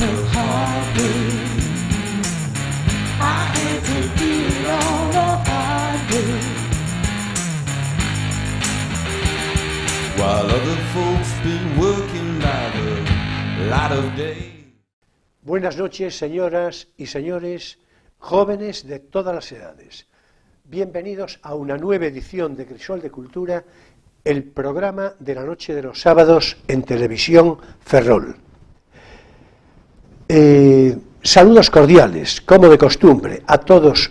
no heartbeat. I hate to be on a heartbeat. While other folks been working by the light of day. Buenas noches, señoras y señores, jóvenes de todas las edades. Bienvenidos a una nueva edición de Crisol de Cultura, el programa de la noche de los sábados en Televisión Ferrol. Saludos cordiales, como de costumbre, a todos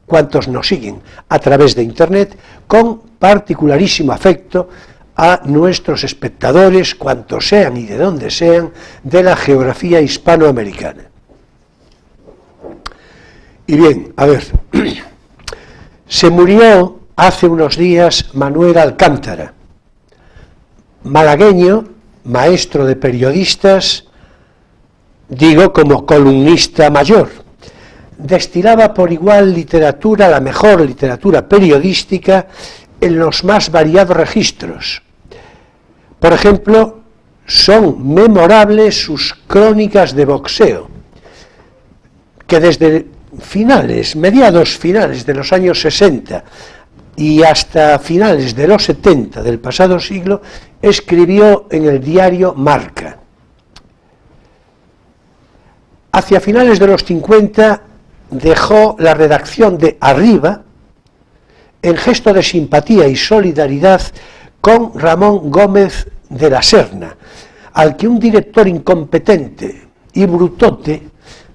cuantos nos siguen a través de Internet, con particularísimo afecto a nuestros espectadores, cuantos sean y de donde sean, de la geografía hispanoamericana. Y bien, a ver, se murió hace unos días Manuel Alcántara, malagueño, maestro de periodistas, digo como columnista mayor. Destilaba por igual literatura, la mejor literatura periodística, en los más variados registros. Por ejemplo, son memorables sus crónicas de boxeo, que desde mediados finales de los años 60 y hasta finales de los 70 del pasado siglo, escribió en el diario Marca. Hacia finales de los 50 dejó la redacción de Arriba, en gesto de simpatía y solidaridad con Ramón Gómez de la Serna, al que un director incompetente y brutote,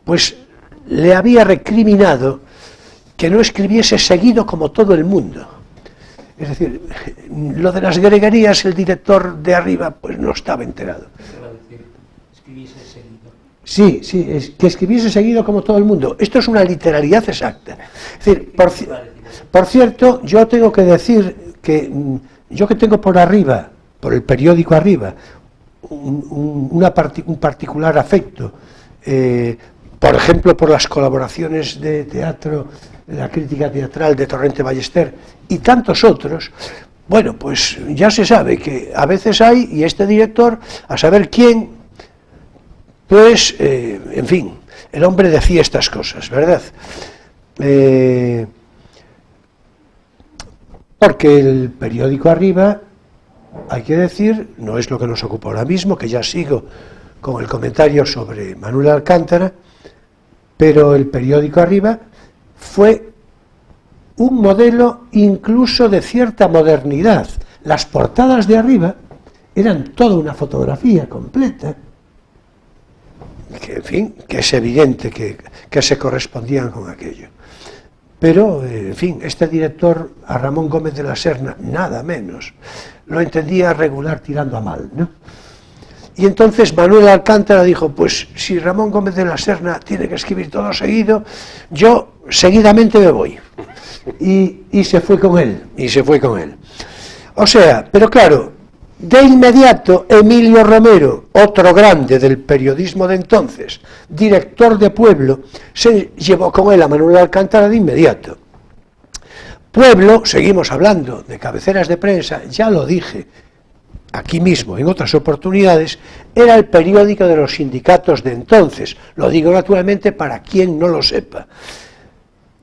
pues le había recriminado que no escribiese seguido como todo el mundo. Es decir, lo de las greguerías el director de Arriba pues no estaba enterado. Sí, que escribiese seguido como todo el mundo. Esto es una literalidad exacta. Es decir, por cierto, yo tengo que decir que yo que tengo por Arriba, por el periódico Arriba, un particular afecto, por ejemplo, por las colaboraciones de teatro, de la crítica teatral de Torrente Ballester y tantos otros, bueno, pues ya se sabe que a veces hay, y este director, a saber quién, pues, en fin, el hombre decía estas cosas, ¿verdad? Porque el periódico Arriba, hay que decir, no es lo que nos ocupa ahora mismo, que ya sigo con el comentario sobre Manuel Alcántara, pero el periódico Arriba fue un modelo incluso de cierta modernidad. Las portadas de Arriba eran toda una fotografía completa, que, en fin, que es evidente que se correspondían con aquello. Pero, en fin, este director, a Ramón Gómez de la Serna, nada menos, lo entendía regular tirando a mal, ¿no? Y entonces Manuel Alcántara dijo, pues si Ramón Gómez de la Serna tiene que escribir todo seguido, yo seguidamente me voy. Y se fue con él, O sea, pero claro, de inmediato Emilio Romero, otro grande del periodismo de entonces, director de Pueblo, se llevó con él a Manuel Alcántara de inmediato. Pueblo, seguimos hablando de cabeceras de prensa, ya lo dije aquí mismo en otras oportunidades, era el periódico de los sindicatos de entonces, lo digo naturalmente para quien no lo sepa,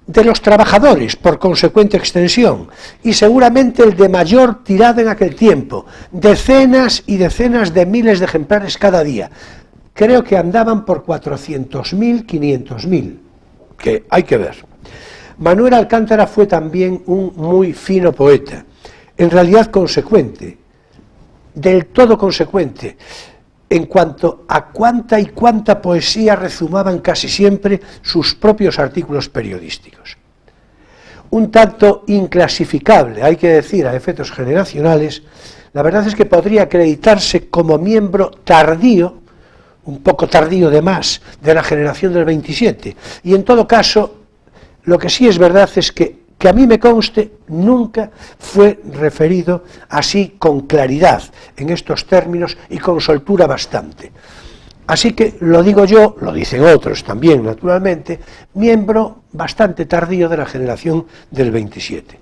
de los trabajadores, por consecuente extensión, y seguramente el de mayor tirada en aquel tiempo, decenas y decenas de miles de ejemplares cada día. Creo que andaban por 400.000, 500.000, que hay que ver. Manuel Alcántara fue también un muy fino poeta, en realidad consecuente, del todo consecuente, en cuanto a cuánta y cuánta poesía rezumaban casi siempre sus propios artículos periodísticos. Un tanto inclasificable, hay que decir, a efectos generacionales, la verdad es que podría acreditarse como miembro tardío, un poco tardío de más, de la generación del 27, y en todo caso, lo que sí es verdad es que a mí me conste, nunca fue referido así con claridad en estos términos y con soltura bastante. Así que lo digo yo, lo dicen otros también naturalmente, miembro bastante tardío de la generación del 27.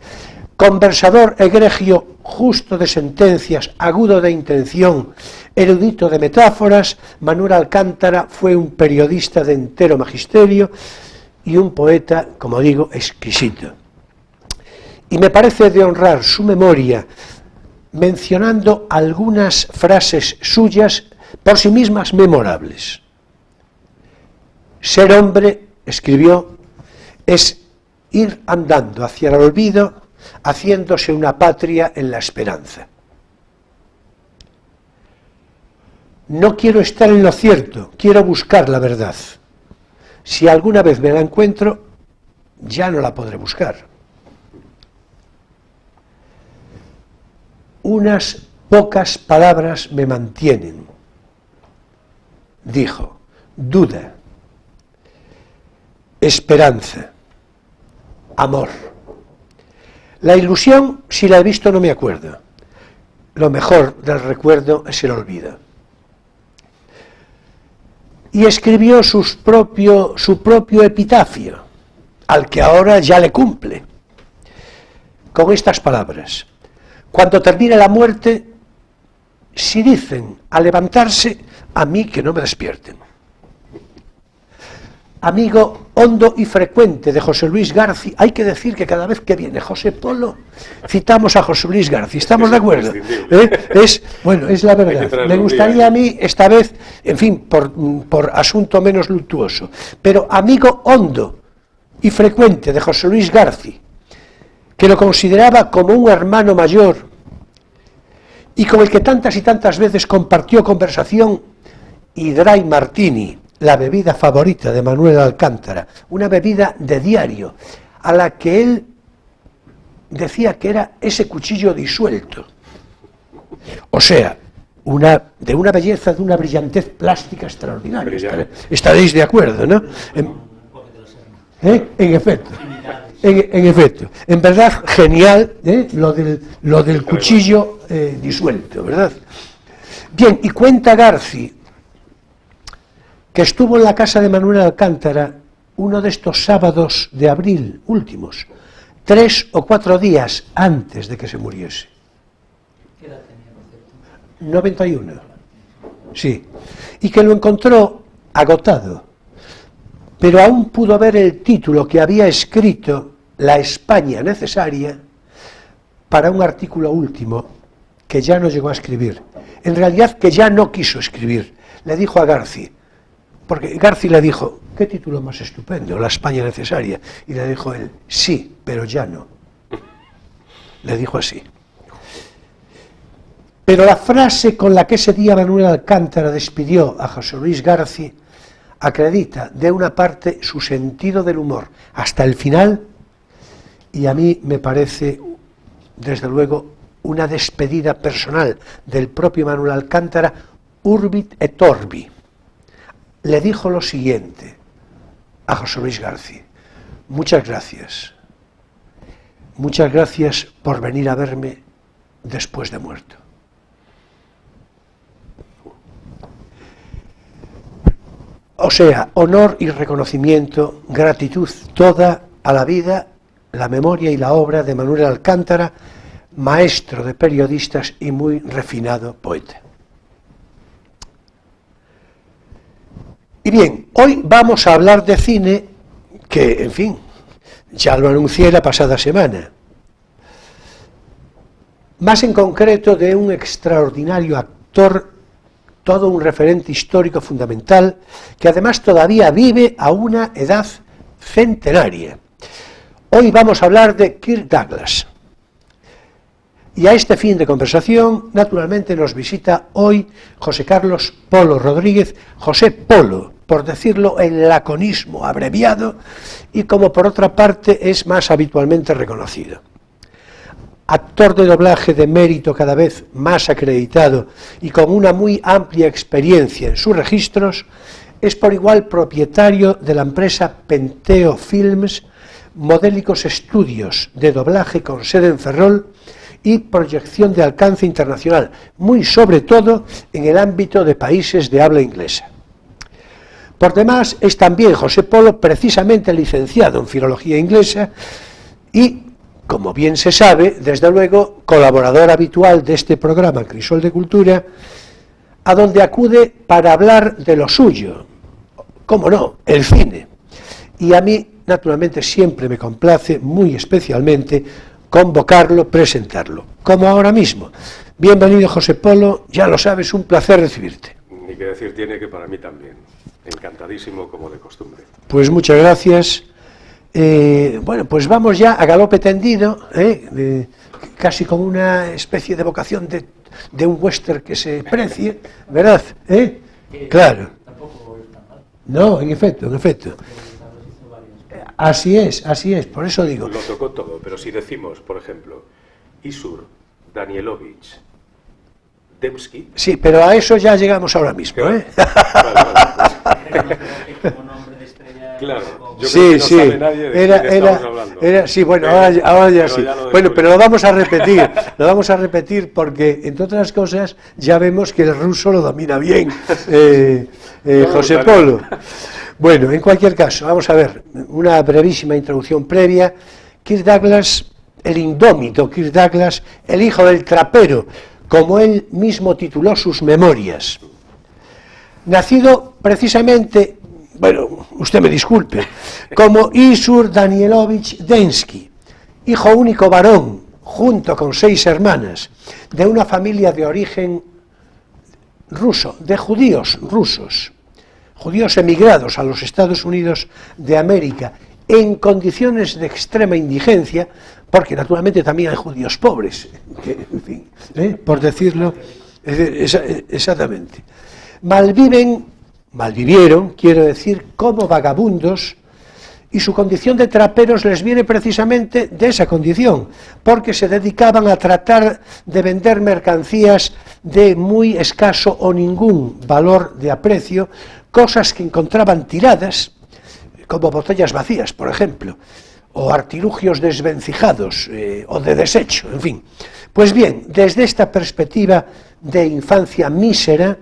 Conversador egregio, justo de sentencias, agudo de intención, erudito de metáforas, Manuel Alcántara fue un periodista de entero magisterio y un poeta, como digo, exquisito. Y me parece de honrar su memoria mencionando algunas frases suyas por sí mismas memorables. Ser hombre, escribió, es ir andando hacia el olvido, haciéndose una patria en la esperanza. No quiero estar en lo cierto, quiero buscar la verdad. Si alguna vez me la encuentro, ya no la podré buscar. Unas pocas palabras me mantienen, dijo, duda, esperanza, amor. La ilusión, si la he visto, no me acuerdo. Lo mejor del recuerdo es el olvido. Y escribió su propio epitafio, al que ahora ya le cumple, con estas palabras: cuando termine la muerte, si dicen a levantarse, a mí que no me despierten. Amigo hondo y frecuente de José Luis García, hay que decir que cada vez que viene José Polo, citamos a José Luis García, ¿estamos de acuerdo? Es la verdad. Me gustaría a mí, esta vez, en fin, por asunto menos luctuoso, pero amigo hondo y frecuente de José Luis García, que lo consideraba como un hermano mayor y con el que tantas y tantas veces compartió conversación y dry martini, la bebida favorita de Manuel Alcántara, una bebida de diario, a la que él decía que era ese cuchillo disuelto. O sea, de una belleza, de una brillantez plástica extraordinaria. Estaréis de acuerdo, ¿no? En efecto. En efecto, en verdad, genial, lo del cuchillo disuelto, ¿verdad? Bien, y cuenta García que estuvo en la casa de Manuel Alcántara uno de estos sábados de abril últimos, 3 o 4 días antes de que se muriese. ¿Qué edad tenía, por cierto? 91, sí, y que lo encontró agotado, pero aún pudo ver el título que había escrito, La España necesaria, para un artículo último que ya no llegó a escribir. En realidad que ya no quiso escribir. Le dijo a García, porque García le dijo, ¿qué título más estupendo? La España necesaria. Y le dijo él, sí, pero ya no. Le dijo así. Pero la frase con la que ese día Manuel Alcántara despidió a José Luis García acredita de una parte su sentido del humor hasta el final, y a mí me parece, desde luego, una despedida personal del propio Manuel Alcántara, urbit et orbi. Le dijo lo siguiente a José Luis García: muchas gracias por venir a verme después de muerto. O sea, honor y reconocimiento, gratitud toda a la vida, la memoria y la obra de Manuel Alcántara, maestro de periodistas y muy refinado poeta. Y bien, hoy vamos a hablar de cine, que, en fin, ya lo anuncié la pasada semana. Más en concreto de un extraordinario actor, todo un referente histórico fundamental, que además todavía vive a una edad centenaria. Hoy vamos a hablar de Kirk Douglas. Y a este fin de conversación, naturalmente, nos visita hoy José Carlos Polo Rodríguez, José Polo, por decirlo en laconismo abreviado, y como por otra parte es más habitualmente reconocido. Actor de doblaje de mérito cada vez más acreditado y con una muy amplia experiencia en sus registros, es por igual propietario de la empresa Penteo Films, modélicos estudios de doblaje con sede en Ferrol y proyección de alcance internacional, muy sobre todo en el ámbito de países de habla inglesa. Por demás, es también José Polo precisamente licenciado en Filología Inglesa y, como bien se sabe, desde luego, colaborador habitual de este programa, Crisol de Cultura, a donde acude para hablar de lo suyo, cómo no, el cine. Y a mí, naturalmente, siempre me complace, muy especialmente, convocarlo, presentarlo, como ahora mismo. Bienvenido, José Polo, ya lo sabes, un placer recibirte. Ni que decir tiene que para mí también, encantadísimo como de costumbre. Pues muchas gracias. Bueno, pues vamos ya a galope tendido, casi con una especie de vocación de un western que se precie, ¿verdad? Claro. Tampoco es tan mal. No, en efecto, en efecto. Así es, por eso digo. Lo tocó todo, pero si decimos, por ejemplo, Isur Danielovich Dembski... Sí, pero a eso ya llegamos ahora mismo, ¿eh? Como nombre de estrella. Claro, yo creo Sí, que no sí, sabe nadie de quién estamos hablando. sí, bueno, Pero- ahora ya pero sí. ya lo Bueno, pero lo descubrimos. vamos a repetir porque, entre otras cosas, ya vemos que el ruso lo domina bien, José gustaría. Polo. Bueno, en cualquier caso, vamos a ver, una brevísima introducción previa. Kirk Douglas, el indómito Kirk Douglas, el hijo del trapero, como él mismo tituló sus memorias. Nacido precisamente, bueno, usted me disculpe, como Isur Danielovich Dembski, hijo único varón, junto con 6 hermanas, de una familia de origen ruso, de judíos rusos, judíos emigrados a los Estados Unidos de América, en condiciones de extrema indigencia, porque naturalmente también hay judíos pobres, que, en fin, por decirlo, exactamente. Malvivieron, quiero decir, como vagabundos, y su condición de traperos les viene precisamente de esa condición, porque se dedicaban a tratar de vender mercancías de muy escaso o ningún valor de aprecio, cosas que encontraban tiradas, como botellas vacías, por ejemplo, o artilugios desvencijados o de desecho, en fin. Pues bien, desde esta perspectiva de infancia mísera,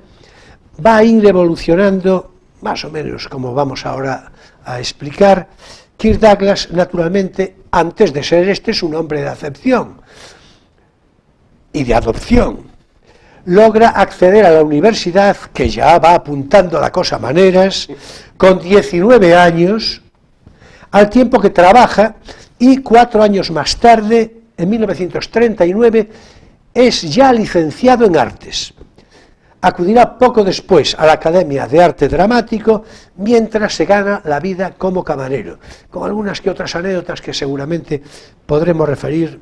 va a ir evolucionando, más o menos como vamos ahora a explicar. Kirk Douglas, naturalmente, antes de ser este, es un hombre de acepción y de adopción. Logra acceder a la universidad, que ya va apuntando la cosa a maneras, con 19 años, al tiempo que trabaja, y 4 años más tarde, en 1939, es ya licenciado en artes. Acudirá poco después a la Academia de Arte Dramático, mientras se gana la vida como camarero, con algunas que otras anécdotas que seguramente podremos referir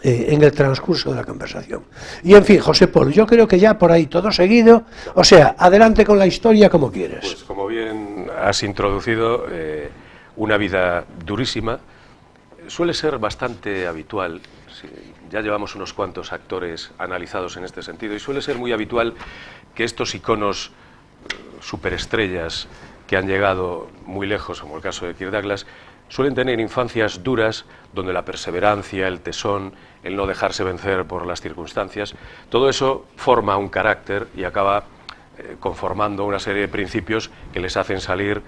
en el transcurso de la conversación. Y en fin, José Polo, yo creo que ya por ahí todo seguido, o sea, adelante con la historia como quieras. Pues como bien has introducido, una vida durísima, suele ser bastante habitual, sí, ya llevamos unos cuantos actores analizados en este sentido, y suele ser muy habitual que estos iconos superestrellas que han llegado muy lejos, como el caso de Kirk Douglas, suelen tener infancias duras donde la perseverancia, el tesón, el no dejarse vencer por las circunstancias, todo eso forma un carácter y acaba conformando una serie de principios que les hacen salir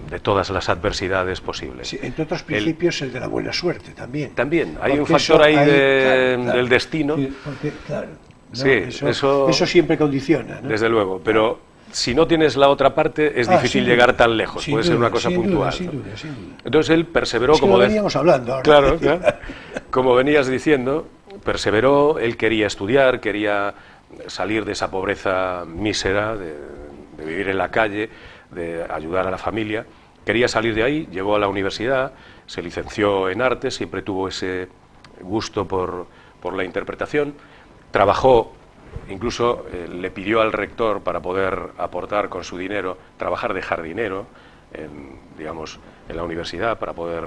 de todas las adversidades posibles. Sí, entre otros principios el de la buena suerte también. También, hay Porque un factor ahí claro, del destino. Sí, porque, claro, ¿no? Sí, eso siempre condiciona, ¿no? Desde luego, pero si no tienes la otra parte es difícil llegar tan lejos, puede ser una cosa puntual. Sin duda, sin duda. Entonces él perseveró, Es que como lo veníamos hablando ahora. Claro, claro. Como venías diciendo, perseveró, él quería estudiar, quería salir de esa pobreza mísera, de vivir en la calle, de ayudar a la familia. Quería salir de ahí, llegó a la universidad, se licenció en arte, siempre tuvo ese gusto por la interpretación, trabajó, incluso le pidió al rector, para poder aportar con su dinero, trabajar de jardinero en la universidad, para poder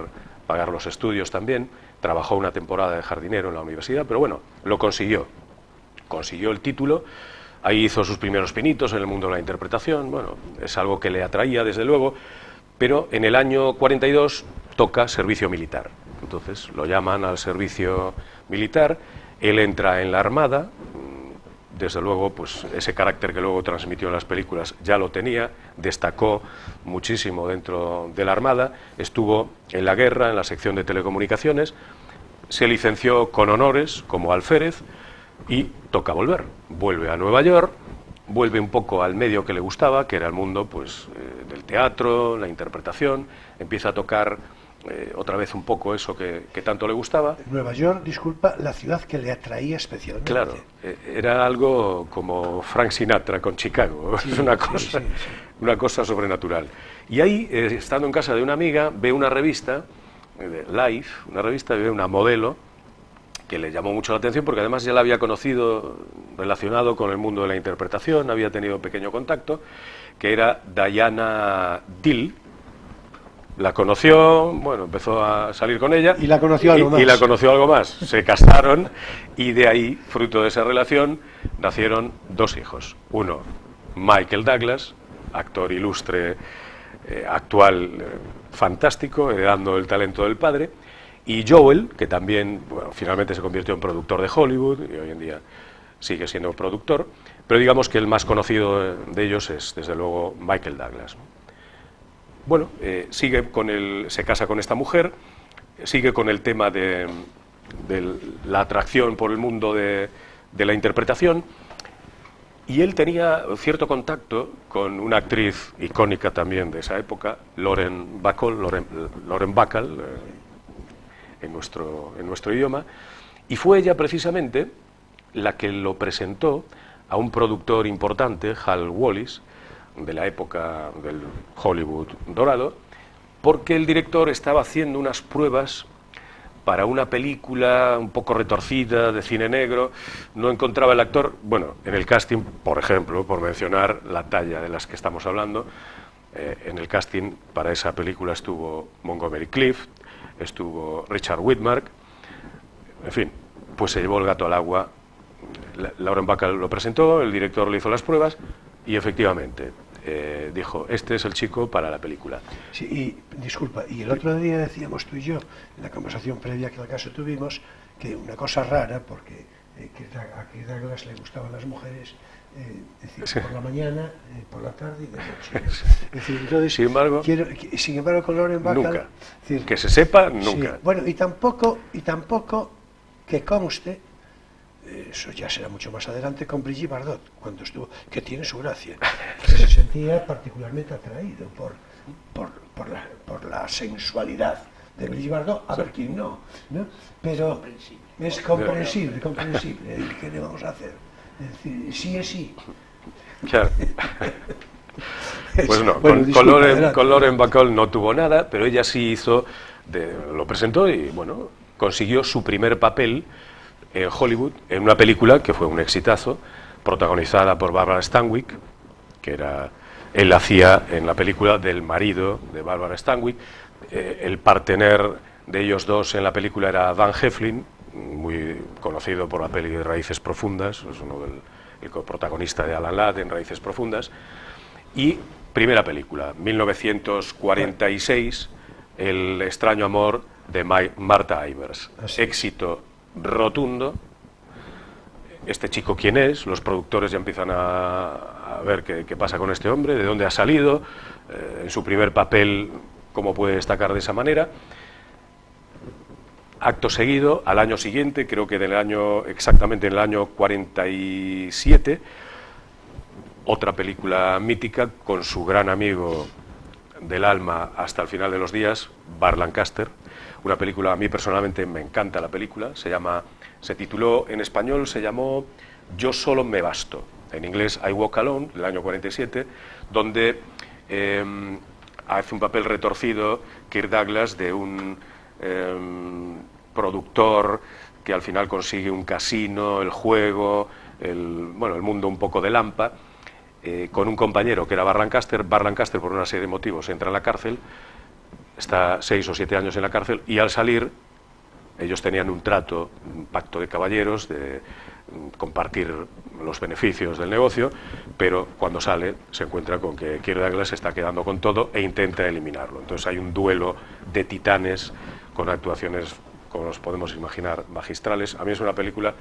pagar los estudios también. Trabajó una temporada de jardinero en la universidad, pero bueno, lo consiguió el título. Ahí hizo sus primeros pinitos en el mundo de la interpretación. Bueno, es algo que le atraía, desde luego, pero en el año 42 toca servicio militar. Entonces lo llaman al servicio militar, él entra en la Armada, desde luego pues ese carácter que luego transmitió en las películas ya lo tenía, destacó muchísimo dentro de la Armada, estuvo en la guerra, en la sección de telecomunicaciones, se licenció con honores como alférez y toca volver. Vuelve a Nueva York, vuelve un poco al medio que le gustaba, que era el mundo pues, del teatro, la interpretación, empieza a tocar otra vez un poco eso que tanto le gustaba. Nueva York, disculpa, la ciudad que le atraía especialmente. Claro, era algo como Frank Sinatra con Chicago, Sí, es una cosa sobrenatural. Y ahí, estando en casa de una amiga, ve una revista, de Life, una revista, ve una modelo que le llamó mucho la atención porque además ya la había conocido relacionado con el mundo de la interpretación, había tenido pequeño contacto, que era Diana Dill. La conoció, bueno, empezó a salir con ella. Y la conoció algo más. Y la conoció algo más. Se casaron y de ahí, fruto de esa relación, nacieron 2 hijos. Uno, Michael Douglas, actor ilustre, actual, fantástico, heredando el talento del padre. Y Joel, que también, bueno, finalmente se convirtió en productor de Hollywood y hoy en día sigue siendo productor. Pero digamos que el más conocido de ellos es, desde luego, Michael Douglas. Bueno, se casa con esta mujer, sigue con el tema de la atracción por el mundo de la interpretación, y él tenía cierto contacto con una actriz icónica también de esa época, Lauren Bacall, en nuestro idioma, y fue ella precisamente la que lo presentó a un productor importante, Hal Wallis, de la época del Hollywood dorado, porque el director estaba haciendo unas pruebas para una película un poco retorcida, de cine negro, no encontraba el actor. Bueno, en el casting, por ejemplo, por mencionar la talla de las que estamos hablando, en el casting para esa película estuvo Montgomery Clift, estuvo Richard Widmark, en fin, pues se llevó el gato al agua. Lauren Bacall lo presentó, el director le hizo las pruebas, y efectivamente, dijo, este es el chico para la película. Sí, y disculpa, y el otro día decíamos tú y yo, en la conversación previa que al caso tuvimos, que una cosa rara, porque a Kirk Douglas le gustaban las mujeres, decir, sí, por la mañana, por la tarde y de noche. Es decir, entonces, sin embargo, con Lauren Bacall, nunca, decir, que se sepa, nunca. Sí, bueno, y tampoco que conste, eso ya será mucho más adelante, con Brigitte Bardot, cuando estuvo, que tiene su gracia, que se sentía particularmente atraído por la sensualidad de Brigitte Bardot, a ver quién no, pero es comprensible, ¿qué le vamos a hacer? Es decir, sí es sí. Claro. Pues no, bueno, con Lauren Bacall no tuvo nada, pero ella sí lo presentó y bueno, consiguió su primer papel en Hollywood, en una película que fue un exitazo, protagonizada por Barbara Stanwyck, que él hacía en la película del marido de Barbara Stanwyck. El partener de ellos dos en la película era Dan Heflin, muy conocido por la peli de Raíces Profundas, es el coprotagonista de Alan Ladd en Raíces Profundas. Y primera película, 1946, El extraño amor de Martha Ivers. Éxito rotundo. Este chico, ¿quién es? Los productores ya empiezan a ver qué pasa con este hombre, de dónde ha salido, en su primer papel, cómo puede destacar de esa manera. Acto seguido, al año siguiente, creo que exactamente en el año 47, otra película mítica con su gran amigo del alma hasta el final de los días, Burt Lancaster. Una película, a mí personalmente me encanta la película, se tituló, en español se llamó Yo solo me basto, en inglés I Walk Alone, del año 47, donde hace un papel retorcido Kirk Douglas de un productor que al final consigue un casino, el juego, el mundo un poco de Lampa, con un compañero que era Burt Lancaster. Burt Lancaster, por una serie de motivos, entra en la cárcel, está 6 o 7 años en la cárcel, y al salir ellos tenían un trato, un pacto de caballeros, de compartir los beneficios del negocio, pero cuando sale se encuentra con que Kirk Douglas se está quedando con todo e intenta eliminarlo. Entonces hay un duelo de titanes con actuaciones como nos podemos imaginar, magistrales. A mí es una película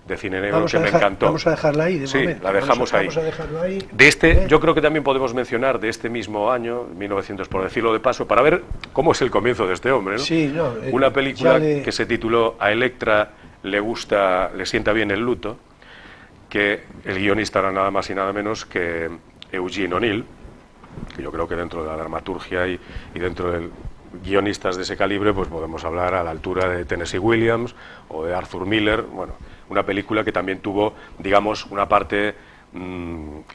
de cine negro que me encantó. Vamos a dejarla ahí, de sí, momento. La dejamos ahí. Vamos a dejarlo ahí. De este, yo creo que también podemos mencionar de este mismo año, 1900, por decirlo de paso, para ver cómo es el comienzo de este hombre, ¿no? Sí, no, una película que se tituló A Electra le sienta bien el luto, que el guionista era nada más y nada menos que Eugene O'Neill, que yo creo que dentro de la dramaturgia y dentro de guionistas de ese calibre, pues podemos hablar a la altura de Tennessee Williams o de Arthur Miller. Bueno, una película que también tuvo, digamos, una parte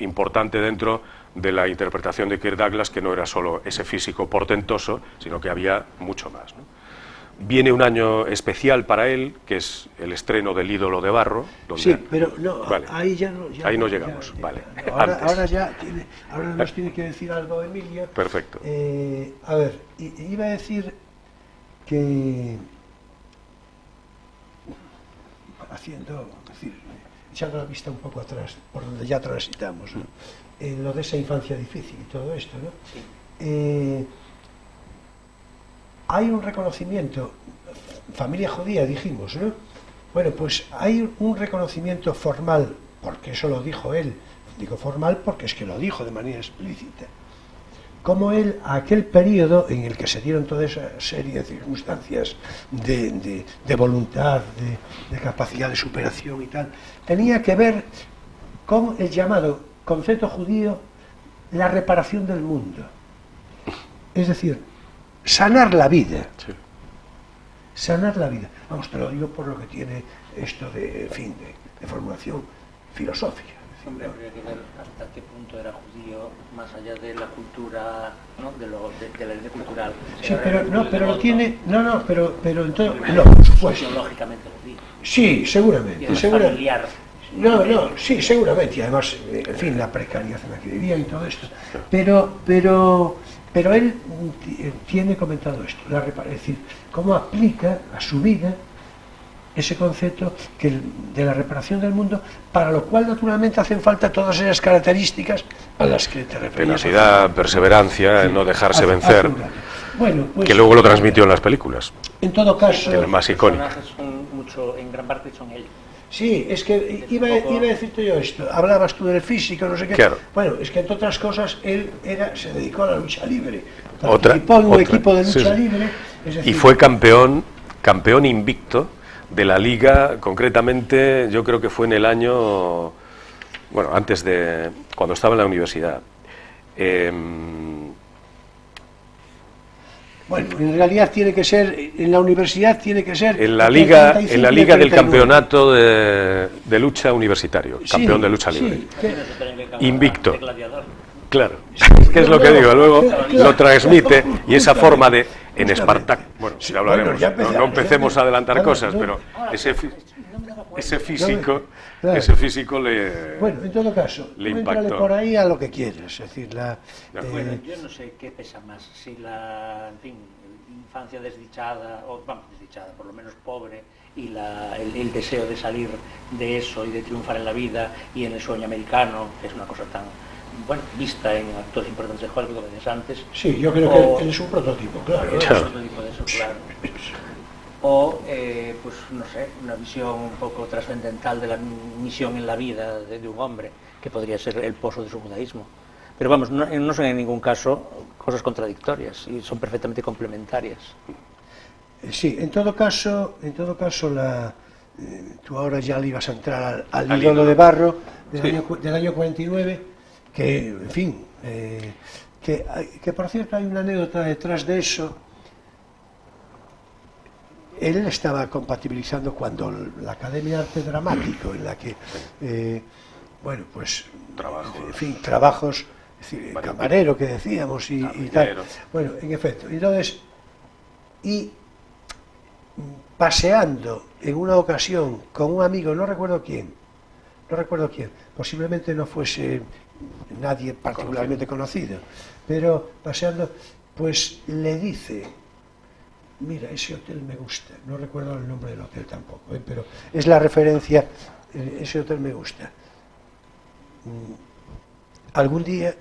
importante dentro de la interpretación de Kirk Douglas, que no era solo ese físico portentoso, sino que había mucho más, ¿no? Viene un año especial para él, que es el estreno del Ídolo de Barro. Donde... Sí, pero no, vale. Ahí ya no. Ahí no llegamos, vale. Ahora nos tiene que decir algo, Emilia. Perfecto. A ver, iba a decir que echando la vista un poco atrás, por donde ya transitamos, ¿no? Lo de esa infancia difícil y todo esto, ¿no? Sí. Hay un reconocimiento, familia judía dijimos, ¿no? Bueno, pues hay un reconocimiento formal, porque eso lo dijo él, digo formal porque es que lo dijo de manera explícita, como él, a aquel periodo en el que se dieron toda esa serie de circunstancias de voluntad, de capacidad de superación y tal, tenía que ver con el llamado concepto judío, la reparación del mundo. Es decir, sanar la vida. Sí. Sanar la vida. Vamos, te lo digo por lo que tiene esto de, en fin, de formulación filosófica. Hombre, habría que ver hasta qué punto era judío, más allá de la cultura, ¿no? de la herencia cultural. Sí, pero lo tiene... pero entonces... No, por supuesto. Sociológicamente judío. Sí, seguramente. Familiar. Sí, seguramente. Y además, en fin, la precariedad en la que vivía y todo esto. Pero él tiene comentado esto, es decir, cómo aplica a su vida ese concepto de la reparación del mundo, para lo cual naturalmente hacen falta todas esas características a las que te referías. Tenacidad, perseverancia, sí, no dejarse vencer, bueno, pues, que luego lo transmitió en las películas. En todo caso... El más icónico. Los personajes son en gran parte son ellos. Sí, es que iba a decirte yo esto, hablabas tú del físico, no sé qué. Claro. Bueno, es que entre otras cosas él se dedicó a la lucha libre, participó en un equipo de lucha libre. Es decir, y fue campeón invicto de la liga, concretamente yo creo que fue en el año, bueno, antes de, cuando estaba en la universidad. Bueno, en realidad tiene que ser, en la universidad tiene que ser... En la liga del campeonato de lucha universitario, campeón de lucha libre. Invicto. Claro, que es lo que digo, luego lo transmite y esa forma de... En Spartak, bueno, si lo hablaremos, no empecemos a adelantar cosas, pero ese físico le... Bueno, en todo caso, le impactó. Por ahí a lo que quieres, es decir, bueno, yo no sé qué pesa más, si la, en fin, infancia desdichada, o vamos, desdichada, por lo menos pobre, y el deseo de salir de eso y de triunfar en la vida y en el sueño americano, que es una cosa tan, bueno, vista en actores importantes de Hollywood, como decías antes. Sí, yo creo que él es un prototipo, claro. Es un prototipo de eso, claro. O, pues, no sé, una visión un poco trascendental de la misión en la vida de un hombre, que podría ser el pozo de su judaísmo. Pero vamos, no son en ningún caso cosas contradictorias, y son perfectamente complementarias. Sí, en todo caso tú ahora ya le ibas a entrar al ídolo de barro del año 49, que, en fin, que por cierto hay una anécdota detrás de eso. Él estaba compatibilizando cuando la Academia de Arte Dramático, en la que, bueno, pues, en fin, trabajos, es decir, camarero que decíamos y tal. Bueno, en efecto, entonces, y paseando en una ocasión con un amigo, no recuerdo quién, posiblemente no fuese nadie particularmente conocido, pero paseando, pues le dice: mira, ese hotel me gusta, no recuerdo el nombre del hotel tampoco, pero es la referencia, ese hotel me gusta. Algún día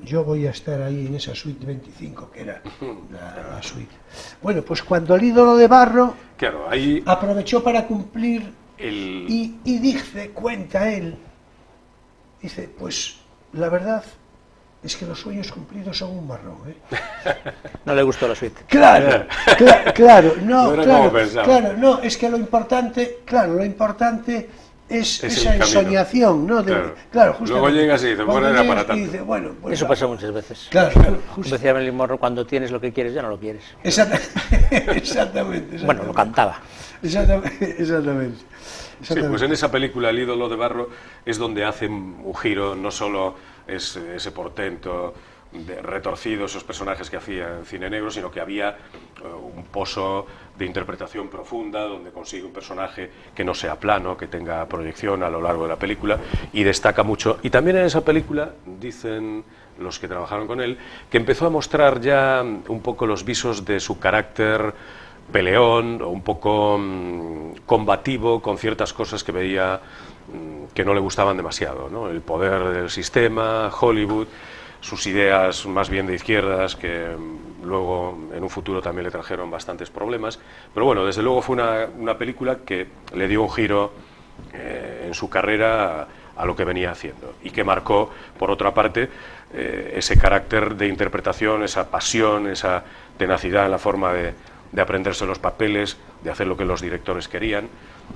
yo voy a estar ahí en esa suite 25, que era la suite. Bueno, pues cuando el ídolo de barro Claro, ahí aprovechó para cumplir el... y dice, cuenta él, dice, pues la verdad es que los sueños cumplidos son un marrón, ¿eh? No le gustó la suite. Claro, No era como pensaba. claro, no, es que lo importante es esa el camino. ensoñación, ¿no? Claro. Justamente. Luego llegas y te Cuando ponen llegas para tanto. y dices, bueno, pues Eso va. pasa muchas veces. Claro, Como decía Marilyn Monroe, cuando tienes lo que quieres ya no lo quieres. Exactamente. Bueno, lo cantaba. Exactamente. Sí, pues en esa película, El ídolo de barro, es donde hace un giro, no solo es ese portento retorcido, esos personajes que hacía en cine negro, sino que había un pozo de interpretación profunda, donde consigue un personaje que no sea plano, que tenga proyección a lo largo de la película, y destaca mucho. Y también en esa película, dicen los que trabajaron con él, que empezó a mostrar ya un poco los visos de su carácter peleón, o un poco combativo con ciertas cosas que veía que no le gustaban demasiado, ¿no? El poder del sistema, Hollywood, sus ideas más bien de izquierdas, que luego en un futuro también le trajeron bastantes problemas. Pero bueno, desde luego fue una película que le dio un giro en su carrera a lo que venía haciendo, y que marcó, por otra parte, ese carácter de interpretación, esa pasión, esa tenacidad en la forma de aprenderse los papeles, de hacer lo que los directores querían,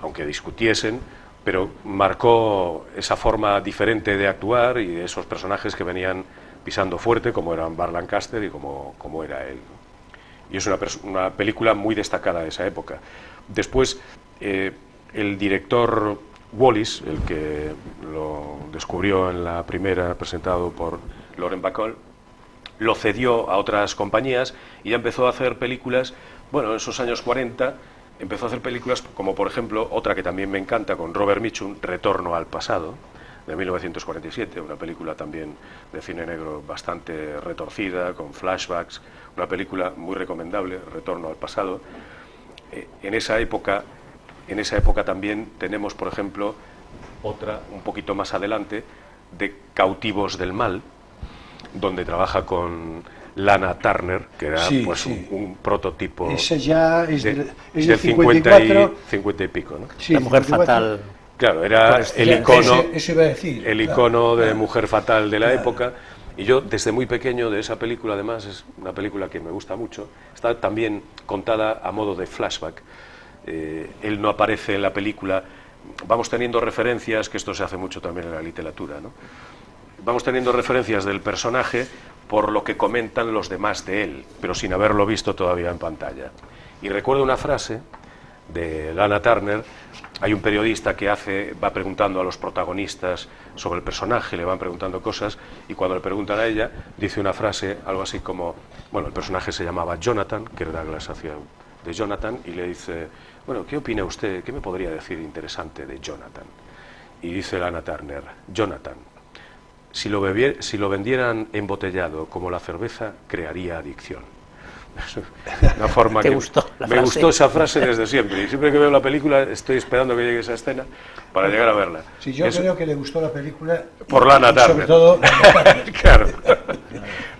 aunque discutiesen, pero marcó esa forma diferente de actuar y de esos personajes que venían pisando fuerte, como eran Burt Lancaster y como era él. Y es una película muy destacada de esa época. Después, el director Wallis, el que lo descubrió en la primera, presentado por Laurent Bacall, lo cedió a otras compañías y ya empezó a hacer películas. Bueno, en esos años 40 empezó a hacer películas como, por ejemplo, otra que también me encanta, con Robert Mitchum, Retorno al pasado, de 1947, una película también de cine negro bastante retorcida, con flashbacks, una película muy recomendable, Retorno al pasado. En esa época también tenemos, por ejemplo, otra un poquito más adelante, de Cautivos del mal, donde trabaja con Lana Turner, que era un prototipo. Esa ya es del del 54, 50 y pico, ¿no? Sí, La mujer 54. fatal. Claro, era el Ya, icono, eso iba a decir, el claro, icono de claro. mujer fatal de la Claro. época. Y yo, desde muy pequeño, de esa película, además, es una película que me gusta mucho, está también contada a modo de flashback. Él no aparece en la película. Vamos teniendo referencias, que esto se hace mucho también en la literatura, ¿no? Vamos teniendo referencias del personaje por lo que comentan los demás de él, pero sin haberlo visto todavía en pantalla. Y recuerdo una frase de Lana Turner. Hay un periodista que va preguntando a los protagonistas sobre el personaje, le van preguntando cosas, y cuando le preguntan a ella, dice una frase, algo así como, bueno, el personaje se llamaba Jonathan, que era Douglas hacía de Jonathan, y le dice, bueno, ¿qué opina usted? ¿Qué me podría decir interesante de Jonathan? Y dice Lana Turner, Jonathan, si lo vendieran embotellado como la cerveza, crearía adicción. Una forma ¿Te que gustó la me frase? gustó esa frase desde siempre, y siempre que veo la película estoy esperando que llegue esa escena para llegar a verla. Sí, yo creo que le gustó la película por Lana y sobre Turner. todo Lana Turner. Claro.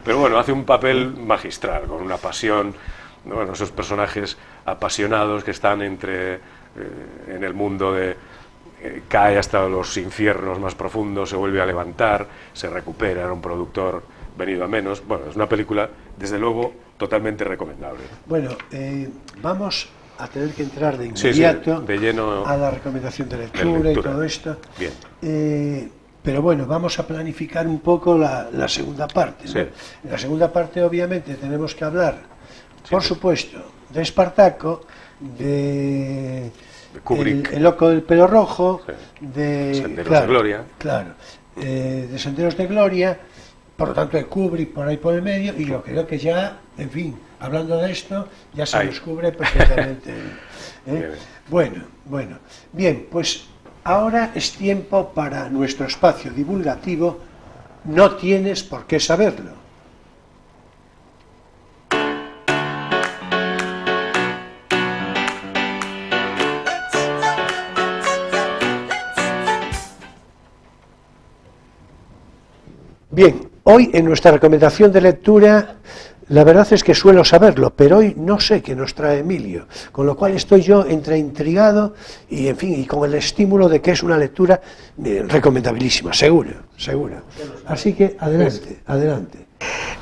Pero bueno, hace un papel magistral, con una pasión, ¿no? Bueno, esos personajes apasionados que están en el mundo de cae hasta los infiernos más profundos, se vuelve a levantar, se recupera, era un productor venido a menos. Bueno, es una película, desde luego, totalmente recomendable. Bueno, vamos a tener que entrar de inmediato de lleno a la recomendación de lectura y todo esto. Bien. Pero bueno, vamos a planificar un poco la segunda parte, ¿no? Sí. En la segunda parte, obviamente, tenemos que hablar, por supuesto, de Espartaco, de Kubrick. el loco del pelo rojo, Sí. de Senderos de Gloria. Claro, de Senderos de Gloria, por lo tanto de Kubrick por ahí por el medio, y yo creo que ya, en fin, hablando de esto, ya se nos cubre perfectamente. Bien. Bueno, bien, pues ahora es tiempo para nuestro espacio divulgativo. No tienes por qué saberlo. Bien, Hoy en nuestra recomendación de lectura, la verdad es que suelo saberlo, pero hoy no sé qué nos trae Emilio, con lo cual estoy yo entre intrigado y, en fin, y con el estímulo de que es una lectura recomendabilísima, seguro. Así que adelante.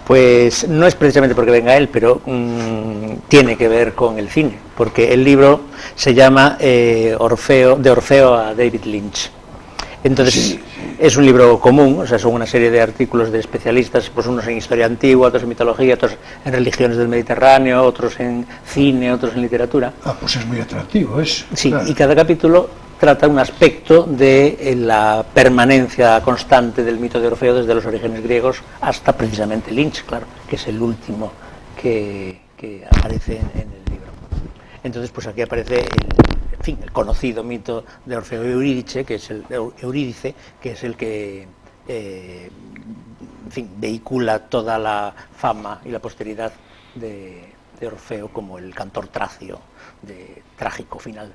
Pues no es precisamente porque venga él, pero tiene que ver con el cine, porque el libro se llama Orfeo, de Orfeo a David Lynch. Entonces sí. Es un libro común, o sea, son una serie de artículos de especialistas, pues unos en historia antigua, otros en mitología, otros en religiones del Mediterráneo, otros en cine, otros en literatura. Pues es muy atractivo eso. Sí, claro. Y cada capítulo trata un aspecto de la permanencia constante del mito de Orfeo desde los orígenes griegos hasta precisamente Lynch, claro, que es el último que aparece en el libro. Entonces, pues aquí aparece el conocido mito de Orfeo y Eurídice, que es el que vehicula toda la fama y la posteridad de Orfeo como el cantor tracio de trágico final.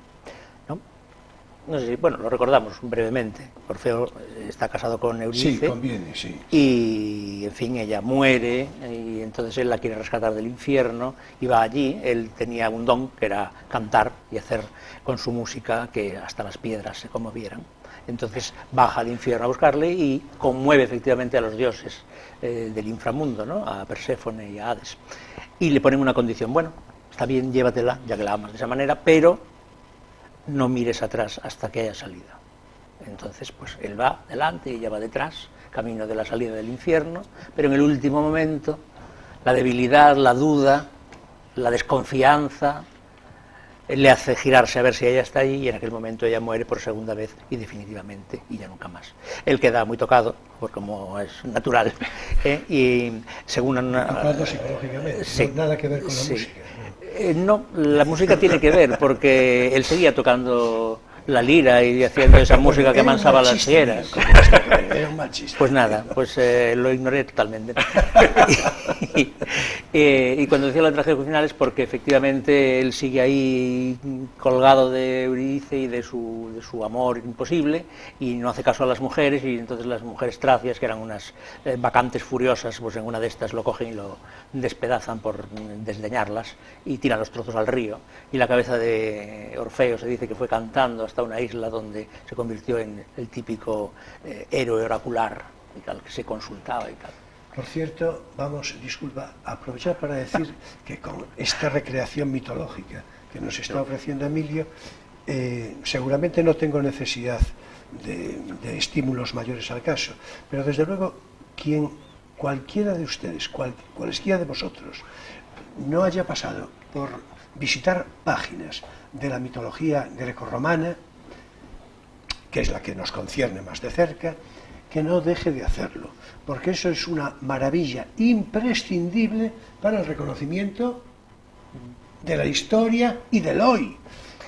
No sé si, bueno, lo recordamos brevemente. Orfeo está casado con Eurídice. Sí, conviene, sí. Y, en fin, ella muere y entonces él la quiere rescatar del infierno y va allí. Él tenía un don que era cantar y hacer con su música que hasta las piedras se conmovieran. Entonces baja al infierno a buscarle y conmueve efectivamente a los dioses del inframundo, ¿no? A Perséfone y a Hades. Y le ponen una condición: bueno, está bien, llévatela, ya que la amas de esa manera, pero no mires atrás hasta que haya salido. Entonces, pues él va delante y ella va detrás, camino de la salida del infierno, pero en el último momento, la debilidad, la duda, la desconfianza, le hace girarse a ver si ella está allí, y en aquel momento ella muere por segunda vez y definitivamente, y ya nunca más. Él queda muy tocado, por como es natural, y según tocado psicológicamente, sí, no, nada que ver con la música. No, la música tiene que ver, porque él seguía tocando la lira y haciendo esa música que amansaba las fieras. Era un mal chiste. Pues nada, pues lo ignoré totalmente. Y cuando decía la tragedia final es porque efectivamente él sigue ahí colgado de Eurídice y de su amor imposible, y no hace caso a las mujeres, y entonces las mujeres tracias, que eran unas bacantes furiosas, pues en una de estas lo cogen y lo despedazan por desdeñarlas y tiran los trozos al río, y la cabeza de Orfeo se dice que fue cantando hasta una isla donde se convirtió en el típico héroe oracular y tal, que se consultaba y tal. Por cierto, disculpa, aprovechar para decir que con esta recreación mitológica que nos está ofreciendo Emilio, seguramente no tengo necesidad de estímulos mayores al caso, pero desde luego cualquiera de ustedes, cualesquiera de vosotros, no haya pasado por visitar páginas de la mitología grecorromana, que es la que nos concierne más de cerca, que no deje de hacerlo, porque eso es una maravilla imprescindible para el reconocimiento de la historia y del hoy.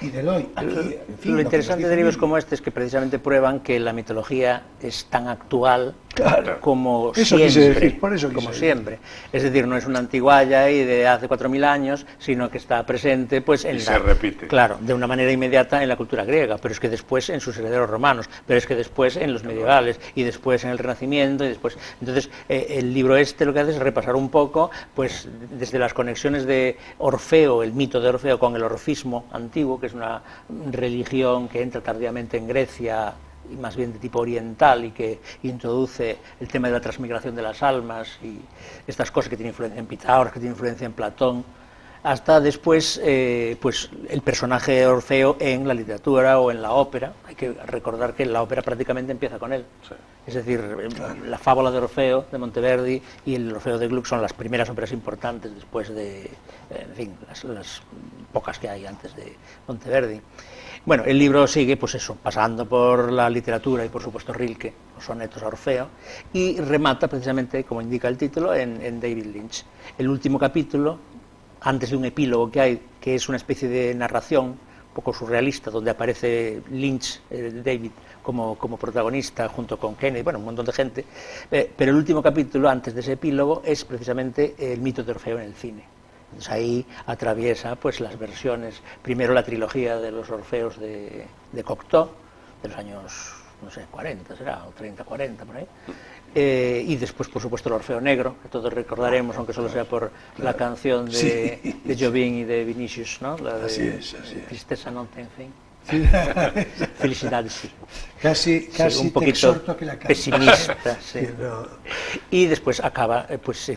Aquí, en fin, lo interesante de libros como este es que precisamente prueban que la mitología es tan actual, claro, como eso siempre. Por eso como siempre. Es decir, no es una antigualla y de hace 4000 años, sino que está presente, pues, se repite. Claro, de una manera inmediata en la cultura griega, pero es que después en sus herederos romanos, pero es que después en los medievales, y después en el Renacimiento, y después. Entonces, el libro este lo que hace es repasar un poco, pues, desde las conexiones de Orfeo, el mito de Orfeo, con el orfismo antiguo, que es una religión que entra tardíamente en Grecia, y más bien de tipo oriental, y que introduce el tema de la transmigración de las almas y estas cosas, que tiene influencia en Pitágoras, que tiene influencia en Platón, hasta después pues el personaje de Orfeo en la literatura o en la ópera. Hay que recordar que la ópera prácticamente empieza con él. Sí. Es decir, la fábula de Orfeo de Monteverdi y el Orfeo de Gluck son las primeras óperas importantes después de, en fin, las pocas que hay antes de Monteverdi. Bueno, el libro sigue, pues eso, pasando por la literatura y por supuesto Rilke, los sonetos a Orfeo, y remata precisamente, como indica el título, en David Lynch. El último capítulo, antes de un epílogo que hay, que es una especie de narración un poco surrealista, donde aparece Lynch, David, como protagonista junto con Kennedy, bueno, un montón de gente, pero el último capítulo, antes de ese epílogo, es precisamente el mito de Orfeo en el cine. Entonces ahí atraviesa, pues, las versiones, primero la trilogía de los Orfeos de Cocteau, de los años, no sé, 40 será, o 30, 40 por ahí, y después, por supuesto, el Orfeo Negro, que todos recordaremos, aunque solo sea por la canción de Jobim y de Vinicius, ¿no? La de Así es. Tristeza no ten fin. Felicidad sí. Casi un te poquito exhorto a que la cantes. pesimista, sí. Sí, no. Y después acaba,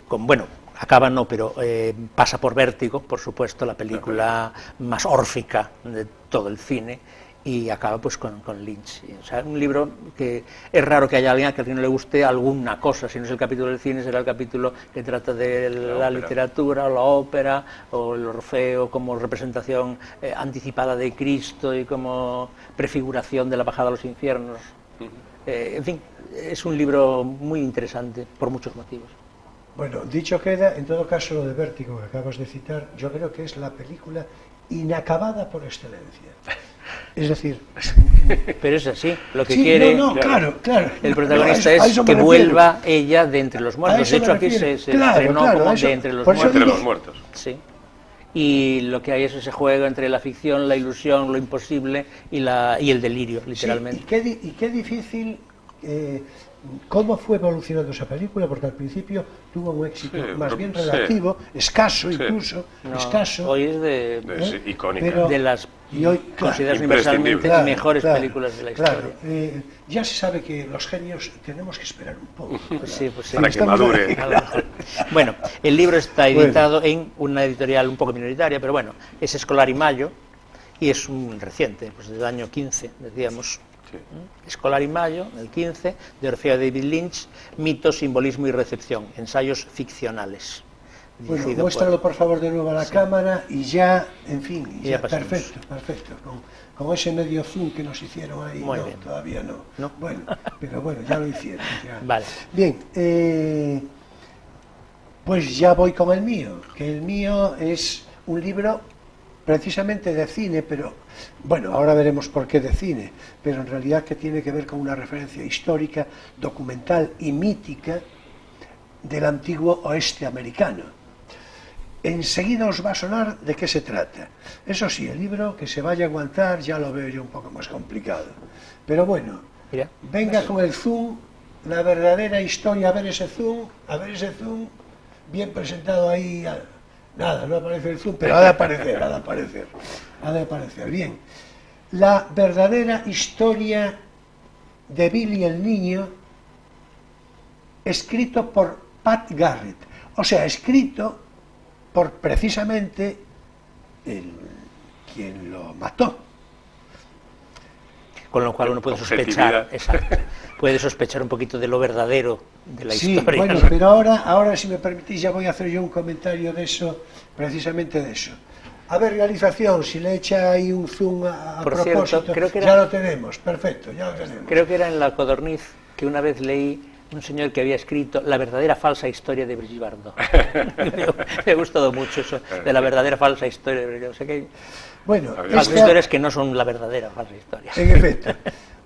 bueno, acaba no, pero pasa por Vértigo, por supuesto, la película más órfica de todo el cine, y acaba pues con Lynch. O sea, un libro que es raro que haya alguien a quien no le guste alguna cosa. Si no es el capítulo del cine, será el capítulo que trata de la literatura, o la ópera, o el Orfeo como representación anticipada de Cristo y como prefiguración de la bajada a los infiernos. En fin, es un libro muy interesante por muchos motivos. Bueno, dicho queda, en todo caso, lo de Vértigo que acabas de citar, yo creo que es la película inacabada por excelencia. Es decir... Pero es así, lo que sí, quiere claro. el protagonista a es eso que me vuelva ella de entre los muertos. De hecho, aquí se estrenó como eso, de entre los por eso muertos. Entre los muertos. Sí. Y lo que hay es ese juego entre la ficción, la ilusión, lo imposible y el delirio, literalmente. Sí, y qué difícil... ¿Cómo fue evolucionando esa película? Porque al principio tuvo un éxito más bien relativo, escaso incluso, escaso. Hoy es de icónica. De las y hoy, consideradas universalmente mejores películas de la historia. Ya se sabe que los genios tenemos que esperar un poco. Sí, para que madure. Bueno, el libro está editado en una editorial un poco minoritaria, pero bueno, es Escolari Mayo y es un reciente, pues del año 15, decíamos. Escolari Mayo, el 15, de Orfeo David Lynch, Mito, Simbolismo y Recepción, ensayos ficcionales. Bueno, muéstralo por favor de nuevo a la cámara y ya, en fin, ya perfecto. Con ese medio zoom que nos hicieron ahí, muy bien. Todavía no. Bueno, pero bueno, ya lo hicieron. Ya. Vale. Bien, pues ya voy con el mío, que el mío es un libro precisamente de cine, pero bueno, ahora veremos por qué de cine, pero en realidad que tiene que ver con una referencia histórica, documental y mítica del antiguo oeste americano. Enseguida os va a sonar de qué se trata. Eso sí, el libro que se vaya a aguantar ya lo veo yo un poco más complicado. Pero bueno, venga con el zoom, la verdadera historia, a ver ese zoom, bien presentado ahí. Nada, no aparece el zoom, pero ha de aparecer. Bien, la verdadera historia de Billy el Niño, escrito por Pat Garrett, o sea, escrito por precisamente quien lo mató. Con lo cual uno puede sospechar, puede sospechar un poquito de lo verdadero de la historia. Bueno, ¿no? pero ahora si me permitís ya voy a hacer yo un comentario de eso, precisamente de eso. A ver, realización, si le echa ahí un zoom a propósito, cierto, creo que ya lo tenemos, perfecto, ya lo tenemos. Creo que era en La Codorniz que una vez leí un señor que había escrito La verdadera falsa historia de Brigitte Bardot. Me ha gustado mucho eso, de la verdadera falsa historia de Brigitte Bardot. O sea que bueno, las historias que no son la verdadera falsa historia. En efecto.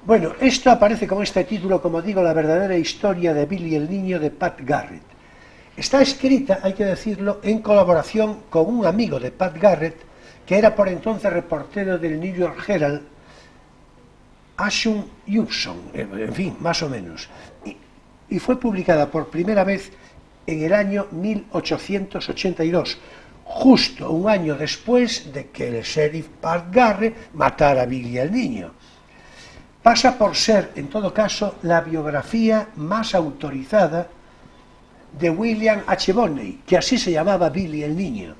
Bueno, esto aparece con este título, como digo, La verdadera historia de Billy el Niño, de Pat Garrett. Está escrita, hay que decirlo, en colaboración con un amigo de Pat Garrett, que era por entonces reportero del New York Herald, Ashun Hudson, en fin, más o menos. Y fue publicada por primera vez en el año 1882, justo un año después de que el sheriff Pat Garrett matara a Billy el Niño. Pasa por ser, en todo caso, la biografía más autorizada de William H. Bonney, que así se llamaba Billy el Niño,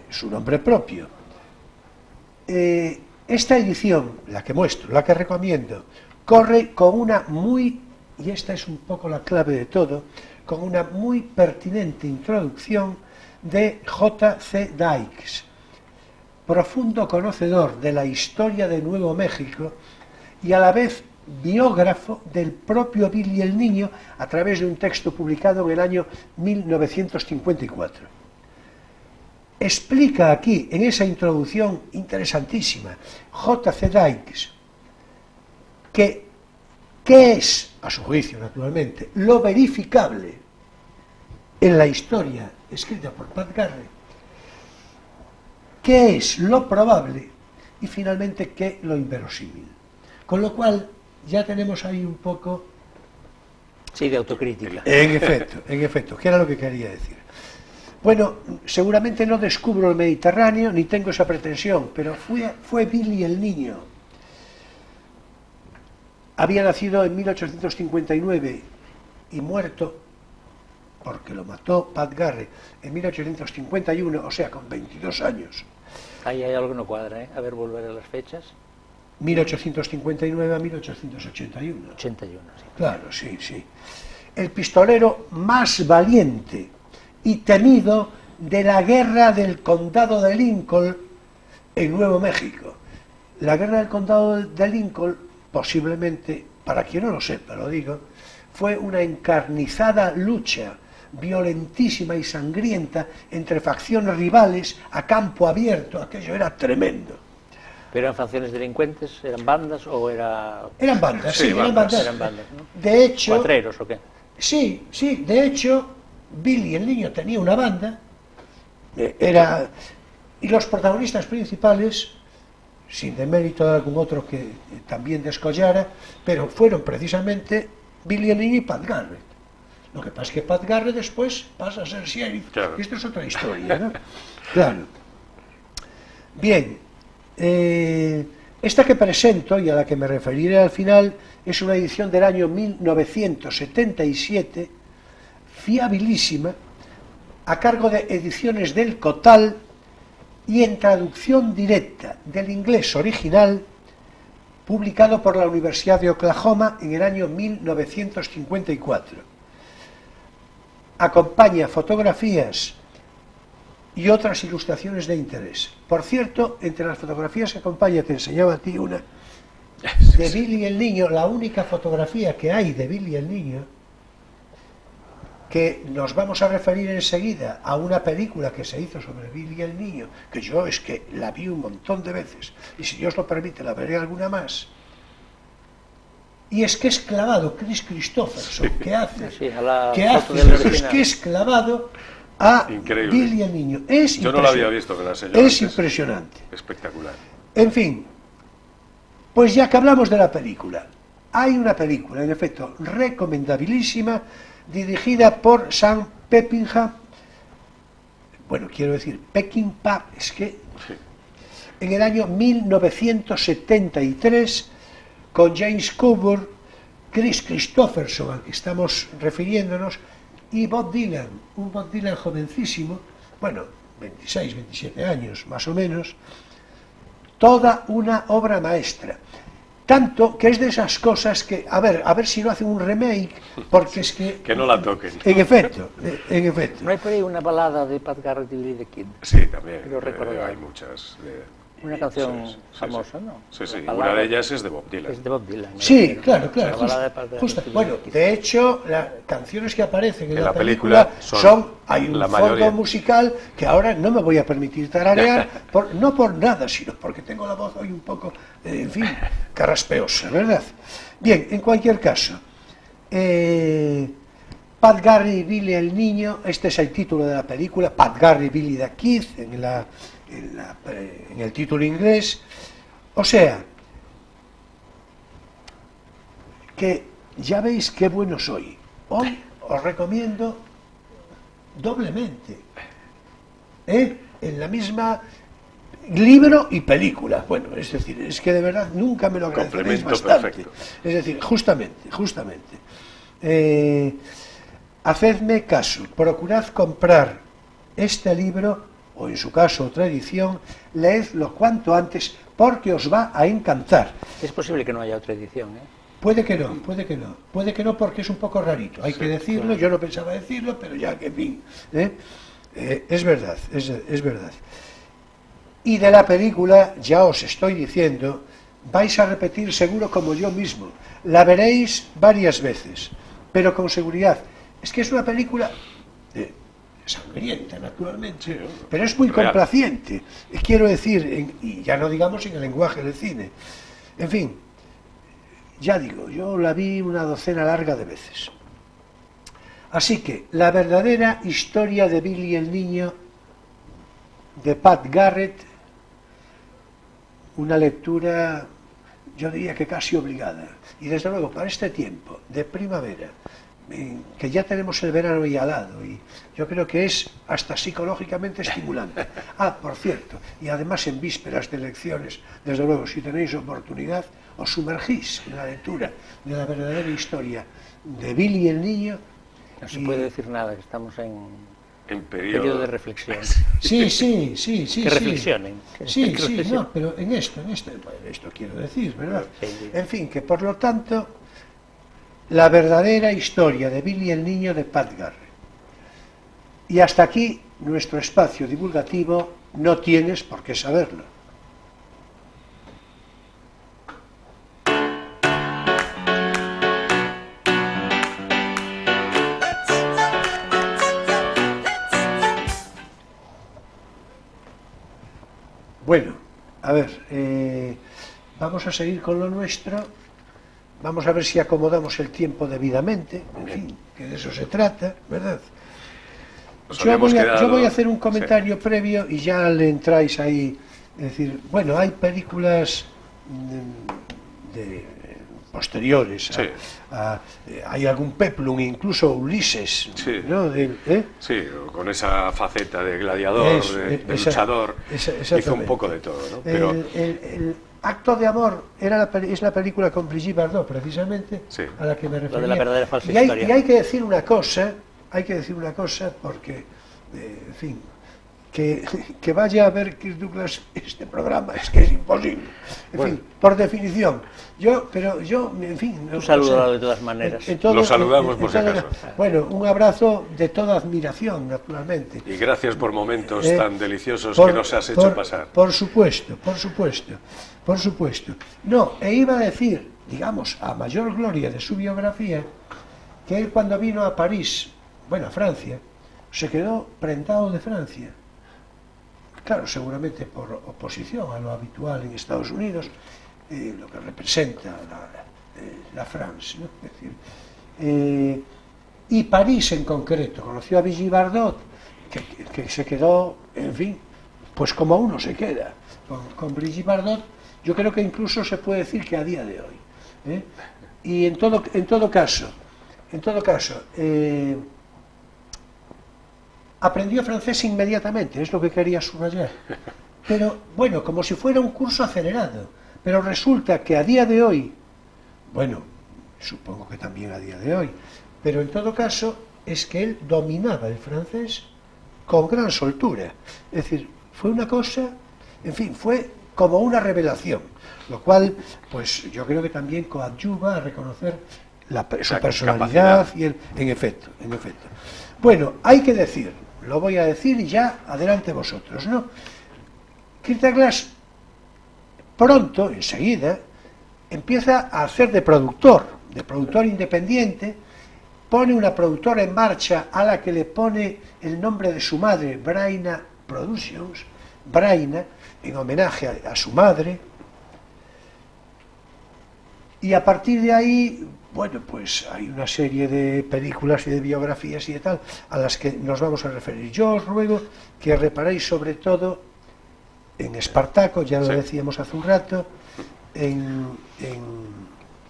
su nombre propio. Esta edición, la que muestro, la que recomiendo, corre con una muy, y esta es un poco la clave de todo, con una muy pertinente introducción de J.C. Dykes, profundo conocedor de la historia de Nuevo México y a la vez biógrafo del propio Billy el Niño a través de un texto publicado en el año 1954. Explica aquí, en esa introducción interesantísima, J.C. Dykes, que ¿qué es, a su juicio naturalmente, lo verificable en la historia escrita por Pat Garrett? ¿Qué es lo probable? Y finalmente, ¿qué lo inverosímil? Con lo cual, ya tenemos ahí un poco Sí, de autocrítica. En efecto, ¿qué era lo que quería decir? Bueno, seguramente no descubro el Mediterráneo, ni tengo esa pretensión, pero fue Billy el Niño. Había nacido en 1859 y muerto, porque lo mató Pat Garrett, en 1851, o sea, con 22 años. Ahí hay algo que no cuadra, ¿eh? A ver, volver a las fechas. 1859 a 1881. 81, sí. Claro, sí, sí. El pistolero más valiente y temido de la guerra del condado de Lincoln en Nuevo México. La guerra del condado de Lincoln, posiblemente, para quien no lo sepa, lo digo, fue una encarnizada lucha violentísima y sangrienta entre facciones rivales a campo abierto. Aquello era tremendo. ¿Pero eran facciones delincuentes? ¿Eran bandas o era...? Eran bandas, sí, eran bandas. bandas. Eran bandas, ¿no? De hecho... ¿Cuatreros o qué? Sí, sí, de hecho, Billy el Niño tenía una banda, y los protagonistas principales, sin demérito de algún otro que también descollara, pero fueron precisamente Billy el Niño y Pat Garrett. Lo que pasa es que Pat Garrett después pasa a ser sheriff, claro. Y esto es otra historia, ¿no? Claro. Bien, esta que presento y a la que me referiré al final es una edición del año 1977, fiabilísima, a cargo de Ediciones del Cotal y en traducción directa del inglés original, publicado por la Universidad de Oklahoma en el año 1954. Acompaña fotografías y otras ilustraciones de interés. Por cierto, entre las fotografías que acompaña, te enseñaba a ti una de Billy el Niño, la única fotografía que hay de Billy el Niño, que nos vamos a referir enseguida a una película que se hizo sobre Billy el Niño, que yo es que la vi un montón de veces, y si Dios lo permite la veré alguna más. Y es que es clavado Chris Christopherson, Sí, es que es clavado a increíble. Billy el Niño. Es yo no lo había visto, que la señora es impresionante. Espectacular. En fin, pues ya que hablamos de la película, hay una película, en efecto, recomendabilísima, dirigida por Sam Peckinpah, bueno, quiero decir, Peckinpah, es que en el año 1973, con James Coburn, Chris Christopherson, al que estamos refiriéndonos, y Bob Dylan, un Bob Dylan jovencísimo, bueno, 26, 27 años más o menos, toda una obra maestra. Tanto que es de esas cosas que, a ver si no hacen un remake, porque es que... Que no la toquen. En efecto. ¿No hay por ahí una balada de Pat Garrett y Billy the Kid? Sí, también. Hay muchas. Una canción famosa, ¿no? Sí, sí. Una de ellas es de Bob Dylan. Es de Bob Dylan. Sí, claro. Bueno, de hecho, las canciones que aparecen en la película hay un fondo musical que ahora no me voy a permitir tararear, no por nada, sino porque tengo la voz hoy un poco, en fin, carraspeosa, ¿verdad? Bien, en cualquier caso, Pat Garrett y Billy el Niño, este es el título de la película, Pat Garrett y Billy the Kid, en el título inglés. O sea, que ya veis qué bueno soy. Hoy os recomiendo doblemente, en la misma libro y película. Bueno, es decir, es que de verdad nunca me lo agradeceréis bastante. Perfecto. Es decir, justamente. Hacedme caso, procurad comprar este libro, o en su caso otra edición, leedlo cuanto antes, porque os va a encantar. Es posible que no haya otra edición, ¿eh? Puede que no, porque es un poco rarito, hay que decirlo, claro. Yo no pensaba decirlo, pero ya que en fin, es verdad. Y de la película, ya os estoy diciendo, vais a repetir seguro como yo mismo, la veréis varias veces, pero con seguridad. Es que es una película sangrienta, naturalmente, pero es muy complaciente, quiero decir, y ya no digamos en el lenguaje del cine. En fin, ya digo, yo la vi una docena larga de veces. Así que, la verdadera historia de Billy el Niño, de Pat Garrett, una lectura, yo diría que casi obligada, y desde luego para este tiempo de primavera, que ya tenemos el verano ahí al lado, y yo creo que es hasta psicológicamente estimulante. Ah, por cierto, y además en vísperas de elecciones, desde luego, si tenéis oportunidad, os sumergís en la lectura de la verdadera historia de Billy el niño. No se puede decir nada, que estamos en periodo de reflexión. Sí. Que reflexionen. Sí, no, pero en esto quiero decir, ¿verdad? Sí. En fin, que por lo tanto, la verdadera historia de Billy el niño de Pat Garrett. Y hasta aquí nuestro espacio divulgativo, no tienes por qué saberlo. Bueno, a ver, vamos a seguir con lo nuestro, vamos a ver si acomodamos el tiempo debidamente, en fin, que de eso se trata, ¿verdad? Yo voy a hacer un comentario previo y ya le entráis ahí, es decir, bueno, hay películas posteriores, hay algún peplum, incluso Ulises, ¿no? Sí, con esa faceta de gladiador, de luchador, hizo un poco de todo, ¿no? Pero el Acto de amor es la película con Brigitte Bardot, precisamente, a la que me refería. Lo de la verdadera falsa historia. Y hay que decir una cosa, porque, en fin, que vaya a ver Kirk Douglas este programa, es que es imposible. En fin, por definición. Pero yo, en fin... Tú saludado de todas maneras. Lo saludamos por si acaso. Bueno, un abrazo de toda admiración, naturalmente. Y gracias por momentos tan deliciosos que nos has hecho pasar. Por supuesto. No, iba a decir, digamos, a mayor gloria de su biografía, que él cuando vino a París, bueno, a Francia, se quedó prendado de Francia. Claro, seguramente por oposición a lo habitual en Estados Unidos, lo que representa la France, ¿no? Es decir, y París en concreto, conoció a Brigitte Bardot, que se quedó, en fin, pues como uno se queda con Brigitte Bardot. Yo creo que incluso se puede decir que a día de hoy. Y en todo caso, aprendió francés inmediatamente, es lo que quería subrayar. Pero bueno, como si fuera un curso acelerado. Pero resulta que a día de hoy, bueno, supongo que también a día de hoy, pero en todo caso es que él dominaba el francés con gran soltura. Es decir, fue una cosa, en fin, fue como una revelación, lo cual, pues yo creo que también coadyuva a reconocer su personalidad y en efecto. Bueno, hay que decir, lo voy a decir y ya adelante vosotros, ¿no? Kirk Douglas pronto, enseguida, empieza a hacer de productor independiente, pone una productora en marcha a la que le pone el nombre de su madre, Bryna Productions, Bryna, en homenaje a su madre, y a partir de ahí, bueno, pues hay una serie de películas y de biografías y de tal, a las que nos vamos a referir. Yo os ruego que reparéis sobre todo en Espartaco, ya lo decíamos hace un rato, en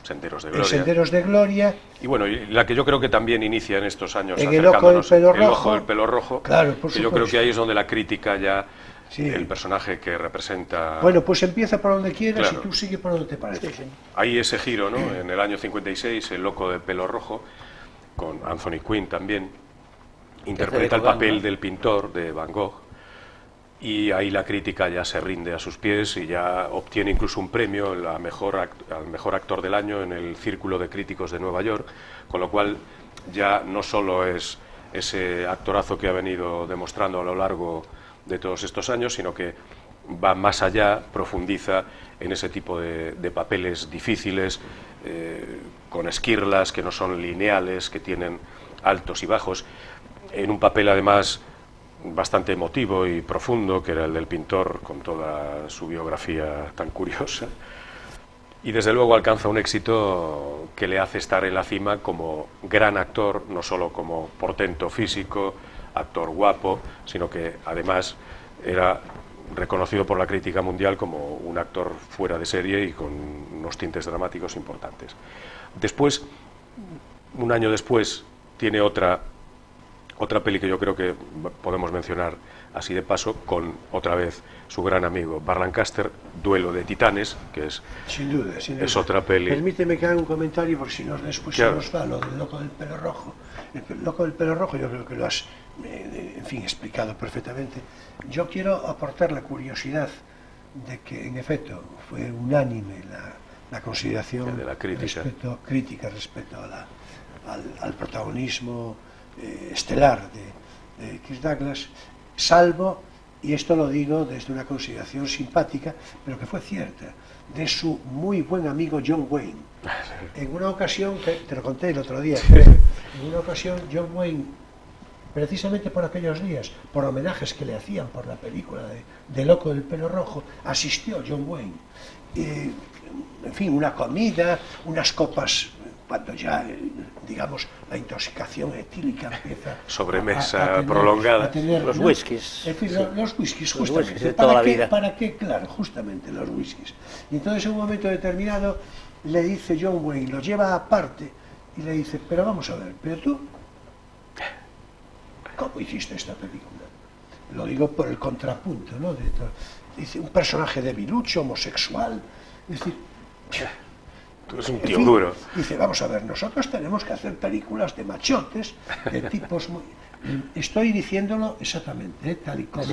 Senderos de Gloria. Y bueno, la que yo creo que también inicia en estos años, en El Ojo del Pelo Rojo, claro, que yo creo que ahí es donde la crítica ya, el personaje que representa... Bueno, pues empieza por donde quieras, y tú sigue por donde te parece. Hay ese giro, ¿no? En el año 56, El Loco del Pelo Rojo, con Anthony Quinn también, interpreta el papel del pintor de Van Gogh, y ahí la crítica ya se rinde a sus pies y ya obtiene incluso un premio al mejor actor del año en el Círculo de Críticos de Nueva York, con lo cual ya no solo es ese actorazo que ha venido demostrando a lo largo de todos estos años, sino que va más allá, profundiza en ese tipo de papeles difíciles, con esquirlas que no son lineales, que tienen altos y bajos, en un papel además bastante emotivo y profundo, que era el del pintor, con toda su biografía tan curiosa, y desde luego alcanza un éxito que le hace estar en la cima como gran actor, no solo como portento físico, actor guapo, sino que además era reconocido por la crítica mundial como un actor fuera de serie y con unos tintes dramáticos importantes. Después, un año después, tiene otra peli que yo creo que podemos mencionar así de paso, con otra vez su gran amigo Burt Lancaster, Duelo de Titanes, que es sin duda. Es otra peli. Permíteme que haga un comentario, porque si no después claro. se nos va lo del loco del pelo rojo. El loco del pelo rojo yo creo que lo has, en fin, explicado perfectamente. Yo quiero aportar la curiosidad de que, en efecto, fue unánime la consideración de la crítica respecto al protagonismo estelar de Kirk Douglas, salvo, y esto lo digo desde una consideración simpática, pero que fue cierta, de su muy buen amigo John Wayne. En una ocasión, te lo conté el otro día, en una ocasión John Wayne, precisamente por aquellos días, por homenajes que le hacían por la película de Loco del Pelo Rojo, asistió John Wayne. En fin, una comida, unas copas, cuando ya, digamos, la intoxicación etílica empieza sobremesa a prolongada. A tener, los whiskies. En fin, sí. los whiskies, Los justamente. whiskies de toda la vida. ¿Para qué? Claro, justamente los whiskies. Y entonces en un momento determinado le dice John Wayne, lo lleva aparte y le dice, pero vamos a ver, pero tú, ¿cómo hiciste esta película? Lo digo por el contrapunto, ¿no? Dice, un personaje debilucho, homosexual, es decir... Tú eres un tío fin, duro. Dice, vamos a ver, nosotros tenemos que hacer películas de machotes, de tipos muy... Estoy diciéndolo exactamente, tal y como,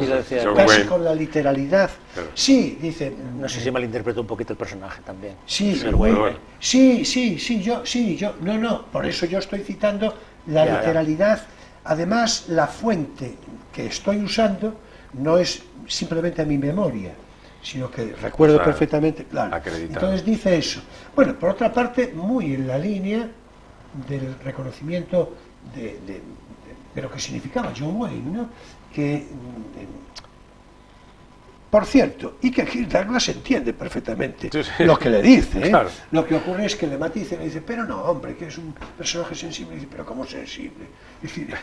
casi con la literalidad. Claro. Sí, dice... No sé si malinterpretó un poquito el personaje también. Sí, bueno. no, por eso yo estoy citando la literalidad. Además, la fuente que estoy usando no es simplemente mi memoria, sino que recuerdo perfectamente, claro. Acreditado. Entonces dice eso. Bueno, por otra parte, muy en la línea del reconocimiento de lo que significaba John Wayne, ¿no? Que, por cierto, y que Kirk Douglas entiende perfectamente lo que le dice, ¿eh? Claro. Lo que ocurre es que le matiza y le dice, pero no, hombre, que es un personaje sensible. Y dice, pero ¿cómo sensible? Es decir,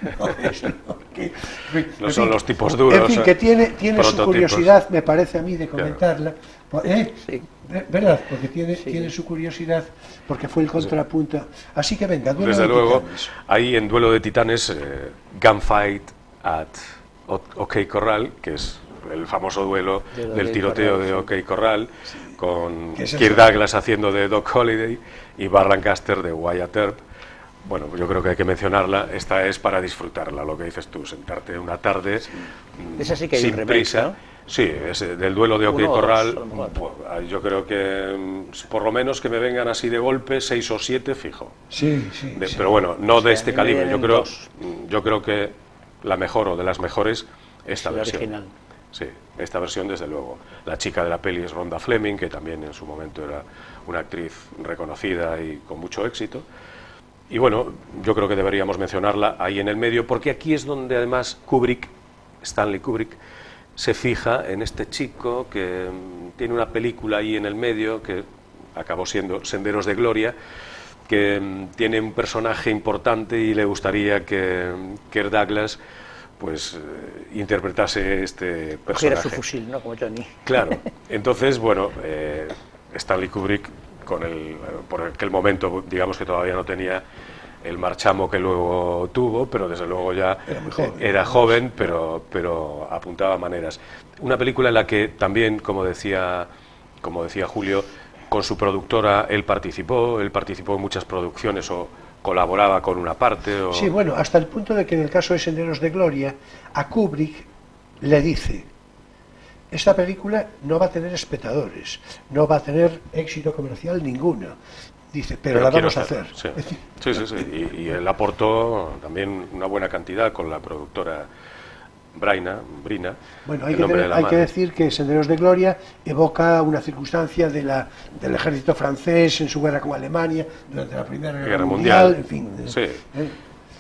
no son los tipos duros. En fin, que tiene su curiosidad, me parece a mí, de comentarla. Sí. ¿Verdad? Porque tiene su curiosidad, porque fue el contrapunto. Así que venga, Duelo Desde de luego, Titanes. ahí en Duelo de Titanes, Gunfight at OK Corral, que es el famoso duelo del tiroteo de OK Corral, con Kirk Douglas haciendo de Doc Holliday y Burt Lancaster de Wyatt Earp. Bueno, yo creo que hay que mencionarla. Esta es para disfrutarla, lo que dices tú, sentarte una tarde Esa sí que hay sin un remake, prisa. ¿no? Sí, es del duelo de OK Corral. Dos, yo creo que por lo menos que me vengan así de golpe 6 o 7 fijo. Sí. Pero bueno, no de este calibre. dos. Yo creo que la mejor o de las mejores esta versión. Original. Sí, esta versión desde luego. La chica de la peli es Rhonda Fleming, que también en su momento era una actriz reconocida y con mucho éxito. Y bueno, yo creo que deberíamos mencionarla ahí en el medio, porque aquí es donde además Stanley Kubrick, se fija en este chico que tiene una película ahí en el medio, que acabó siendo Senderos de Gloria, que tiene un personaje importante y le gustaría que Kirk Douglas pues interpretase este personaje. Cogiera su fusil, ¿no? Como Johnny. Claro. Entonces, bueno, Stanley Kubrick, por aquel momento, digamos que todavía no tenía el marchamo que luego tuvo, pero desde luego ya era joven, pero apuntaba maneras. Una película en la que también, como decía Julio, con su productora él participó en muchas producciones o colaboraba con una parte. Sí, bueno, hasta el punto de que en el caso de Senderos de Gloria, a Kubrick le dice: esta película no va a tener espectadores, no va a tener éxito comercial ninguno. Dice, pero la vamos a hacer. Sí. Y él aportó también una buena cantidad con la productora Brina. Bueno, hay que decir que Senderos de Gloria evoca una circunstancia del ejército francés en su guerra con Alemania durante la Primera Guerra Mundial, en fin. Sí.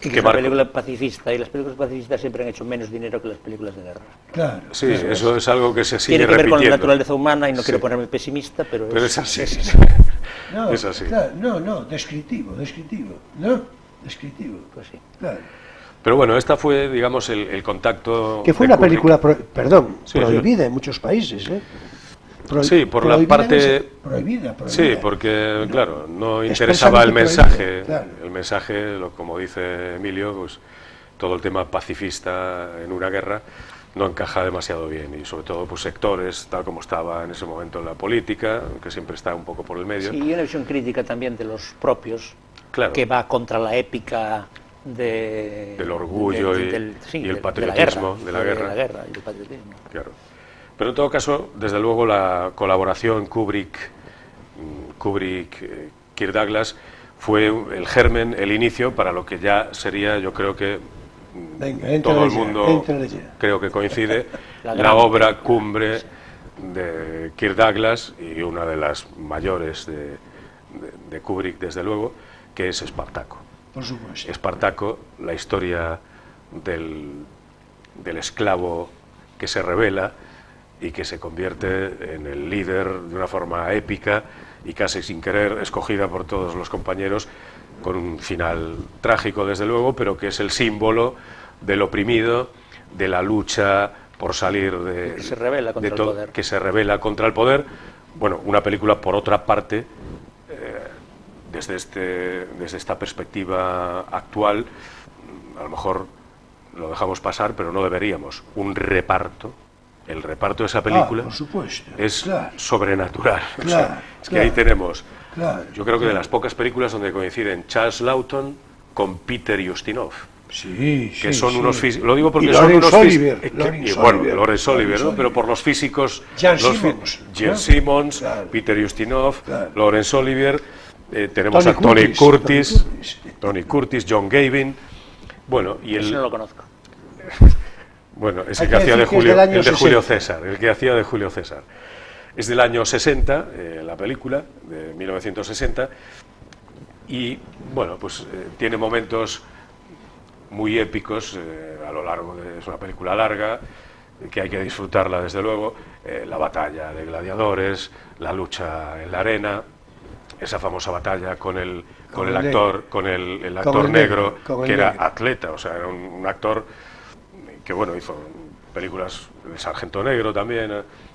Y que es una película pacifista, y las películas pacifistas siempre han hecho menos dinero que las películas de guerra. Claro. Sí, eso es algo que se sigue repitiendo. Tiene que ver con la naturaleza humana, y no sí. quiero ponerme pesimista, pero es así. Es así. Claro, no, descriptivo. ¿No? Descriptivo. Pues sí. Claro. Pero bueno, esta fue, digamos, el contacto... Que fue una película, prohibida sí. en muchos países, ¿eh? Sí, por la parte... Prohibida. Sí, porque, claro, no interesaba el mensaje. Claro. El mensaje, como dice Emilio, pues todo el tema pacifista en una guerra no encaja demasiado bien, y sobre todo pues sectores, tal como estaba en ese momento en la política, que siempre está un poco por el medio. Sí, y una visión crítica también de los propios, Claro. que va contra la épica del orgullo y el patriotismo de la guerra. De la guerra y del patriotismo. Claro. Pero en todo caso, desde luego, la colaboración Kubrick-Kirk Douglas fue el germen, el inicio para lo que ya sería, yo creo que Venga, todo el mundo creo que coincide, la obra cumbre de Kirk Douglas y una de las mayores de Kubrick, desde luego, que es Espartaco. Por supuesto. Espartaco, la historia del esclavo que se rebela y que se convierte en el líder de una forma épica y casi sin querer escogida por todos los compañeros, con un final trágico desde luego, pero que es el símbolo del oprimido, de la lucha por salir que se rebela contra el poder. Que se rebela contra el poder. Bueno, una película, por otra parte, desde esta perspectiva actual, a lo mejor lo dejamos pasar, pero no deberíamos. Un reparto, el reparto de esa película, por supuesto, es claro, sobrenatural. Claro, o sea, es que claro, ahí tenemos, claro, yo creo que de las pocas películas donde coinciden Charles Lawton con Peter Ustinov. Sí, que sí, son sí. unos físicos, lo digo porque y son Laurence unos Olivier, físicos, bueno, Laurence Olivier, ¿no? Pero por los físicos, Jan Simmons, Jan ¿no? Simmons, Claro. Peter Ustinov, Claro. Laurence Olivier, tenemos Tony a Tony Curtis, Curtis, John Gavin, bueno, y Ese no lo conozco. bueno, ese Hay que que hacía de decir que es Julio, del año el de Julio 60. César, el que hacía de Julio César. Es del año 60, la película, de 1960, y bueno, pues tiene momentos muy épicos a lo largo de... Es una película larga, que hay que disfrutarla desde luego, la batalla de gladiadores, la lucha en la arena, esa famosa batalla con el actor negro, que era atleta, o sea, era un actor que bueno, hizo películas, El Sargento Negro también,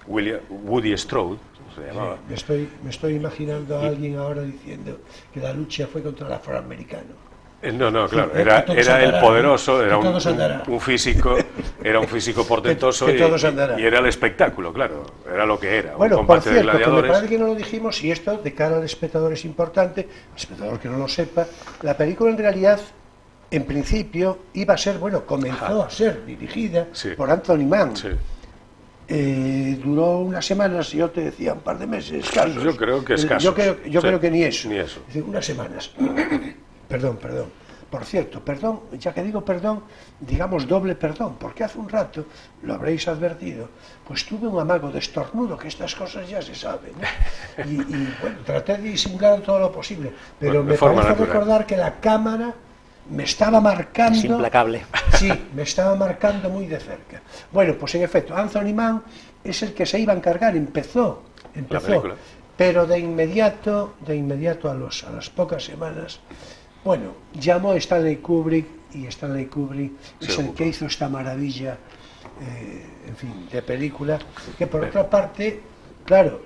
Woody Strode se llamaba. Me estoy imaginando a alguien ahora diciendo que la lucha fue contra el afroamericano. No, claro, Sí, era andará, el poderoso, era un físico, era un físico portentoso que todos andará. y era el espectáculo, claro, era lo que era, Bueno, un combate por cierto, de que me gladiadores. parece que no lo dijimos, y esto de cara al espectador es importante, al espectador que no lo sepa, la película en realidad, en principio, iba a ser, bueno, comenzó a ser dirigida por Anthony Mann. Sí. Duró unas semanas, yo te decía un par de meses escasos. Yo creo que escasos. Yo creo que ni eso. Ni eso. Es decir, unas semanas. Perdón. Por cierto, perdón, ya que digo perdón, digamos doble perdón, porque hace un rato, lo habréis advertido, pues tuve un amago de estornudo, que estas cosas ya se saben, ¿no? Y bueno, traté de disimular todo lo posible, pero Bueno, me parece recordar que la cámara me estaba marcando... Es implacable. Sí, me estaba marcando muy de cerca. Bueno, pues en efecto, Anthony Mann es el que se iba a encargar, empezó, pero de inmediato a las pocas semanas, bueno, llamó a Stanley Kubrick, y Stanley Kubrick es el que hizo esta maravilla, en fin, de película, que por otra parte, claro,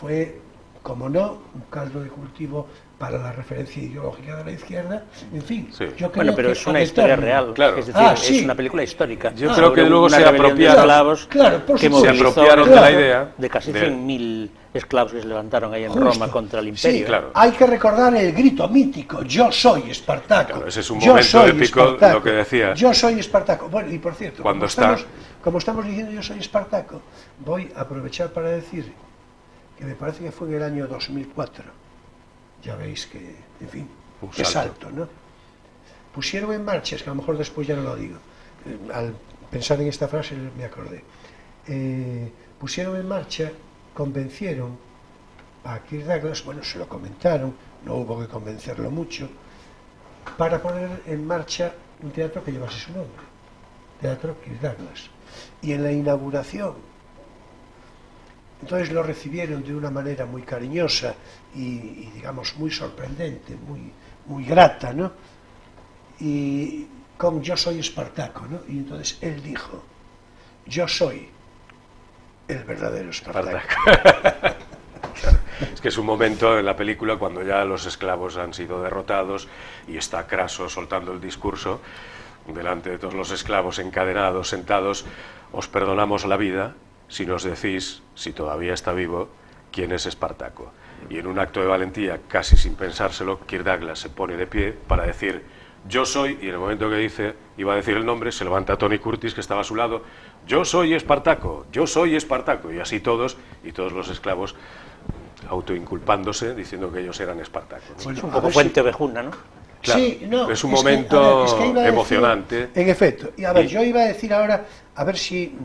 fue, como no, un caldo de cultivo para la referencia ideológica de la izquierda, en fin. Sí. Yo creo Bueno, pero que es una historia real, claro. es decir, Sí. es una película histórica. Yo creo que luego una se rebelión de apropiaron, esclavos claro, por que supuesto. se movilizó apropiaron de la idea de casi de- 100.000 esclavos que se levantaron ahí en Justo. Roma contra el imperio. Sí, Claro. hay que recordar el grito mítico, yo soy Espartaco. Claro, ese es un Yo momento soy épico, Espartaco. lo que decía. Yo soy Espartaco. Bueno, y por cierto, Cuando como estamos diciendo yo soy Espartaco, voy a aprovechar para decir que me parece que fue en el año 2004. Ya veis que, en fin, Un qué salto. salto, ¿no? Pusieron en marcha, es que a lo mejor después ya no lo digo, al pensar en esta frase me acordé, pusieron en marcha, convencieron a Kirk Douglas, bueno, se lo comentaron, no hubo que convencerlo mucho, para poner en marcha un teatro que llevase su nombre, Teatro Kirk Douglas. Y en la inauguración, entonces lo recibieron de una manera muy cariñosa y digamos muy sorprendente, muy grata, ¿no? Y con yo soy Espartaco, ¿no? Y entonces él dijo, yo soy el verdadero Espartaco. Claro. Es que es un momento en la película cuando ya los esclavos han sido derrotados y está Craso soltando el discurso delante de todos los esclavos encadenados, sentados: os perdonamos la vida si nos decís, si todavía está vivo, quién es Espartaco. Y en un acto de valentía, casi sin pensárselo, Kirk Douglas se pone de pie para decir: yo soy, y en el momento que dice, iba a decir el nombre, se levanta Tony Curtis, que estaba a su lado: yo soy Espartaco, yo soy Espartaco. Y así todos, y todos los esclavos autoinculpándose, diciendo que ellos eran Espartaco, ¿no? Bueno, es un poco Fuente Ovejuna, ¿no? Claro, sí, no, es un momento es que iba a decir, emocionante. En efecto. Y a ver, yo iba a decir ahora, a ver si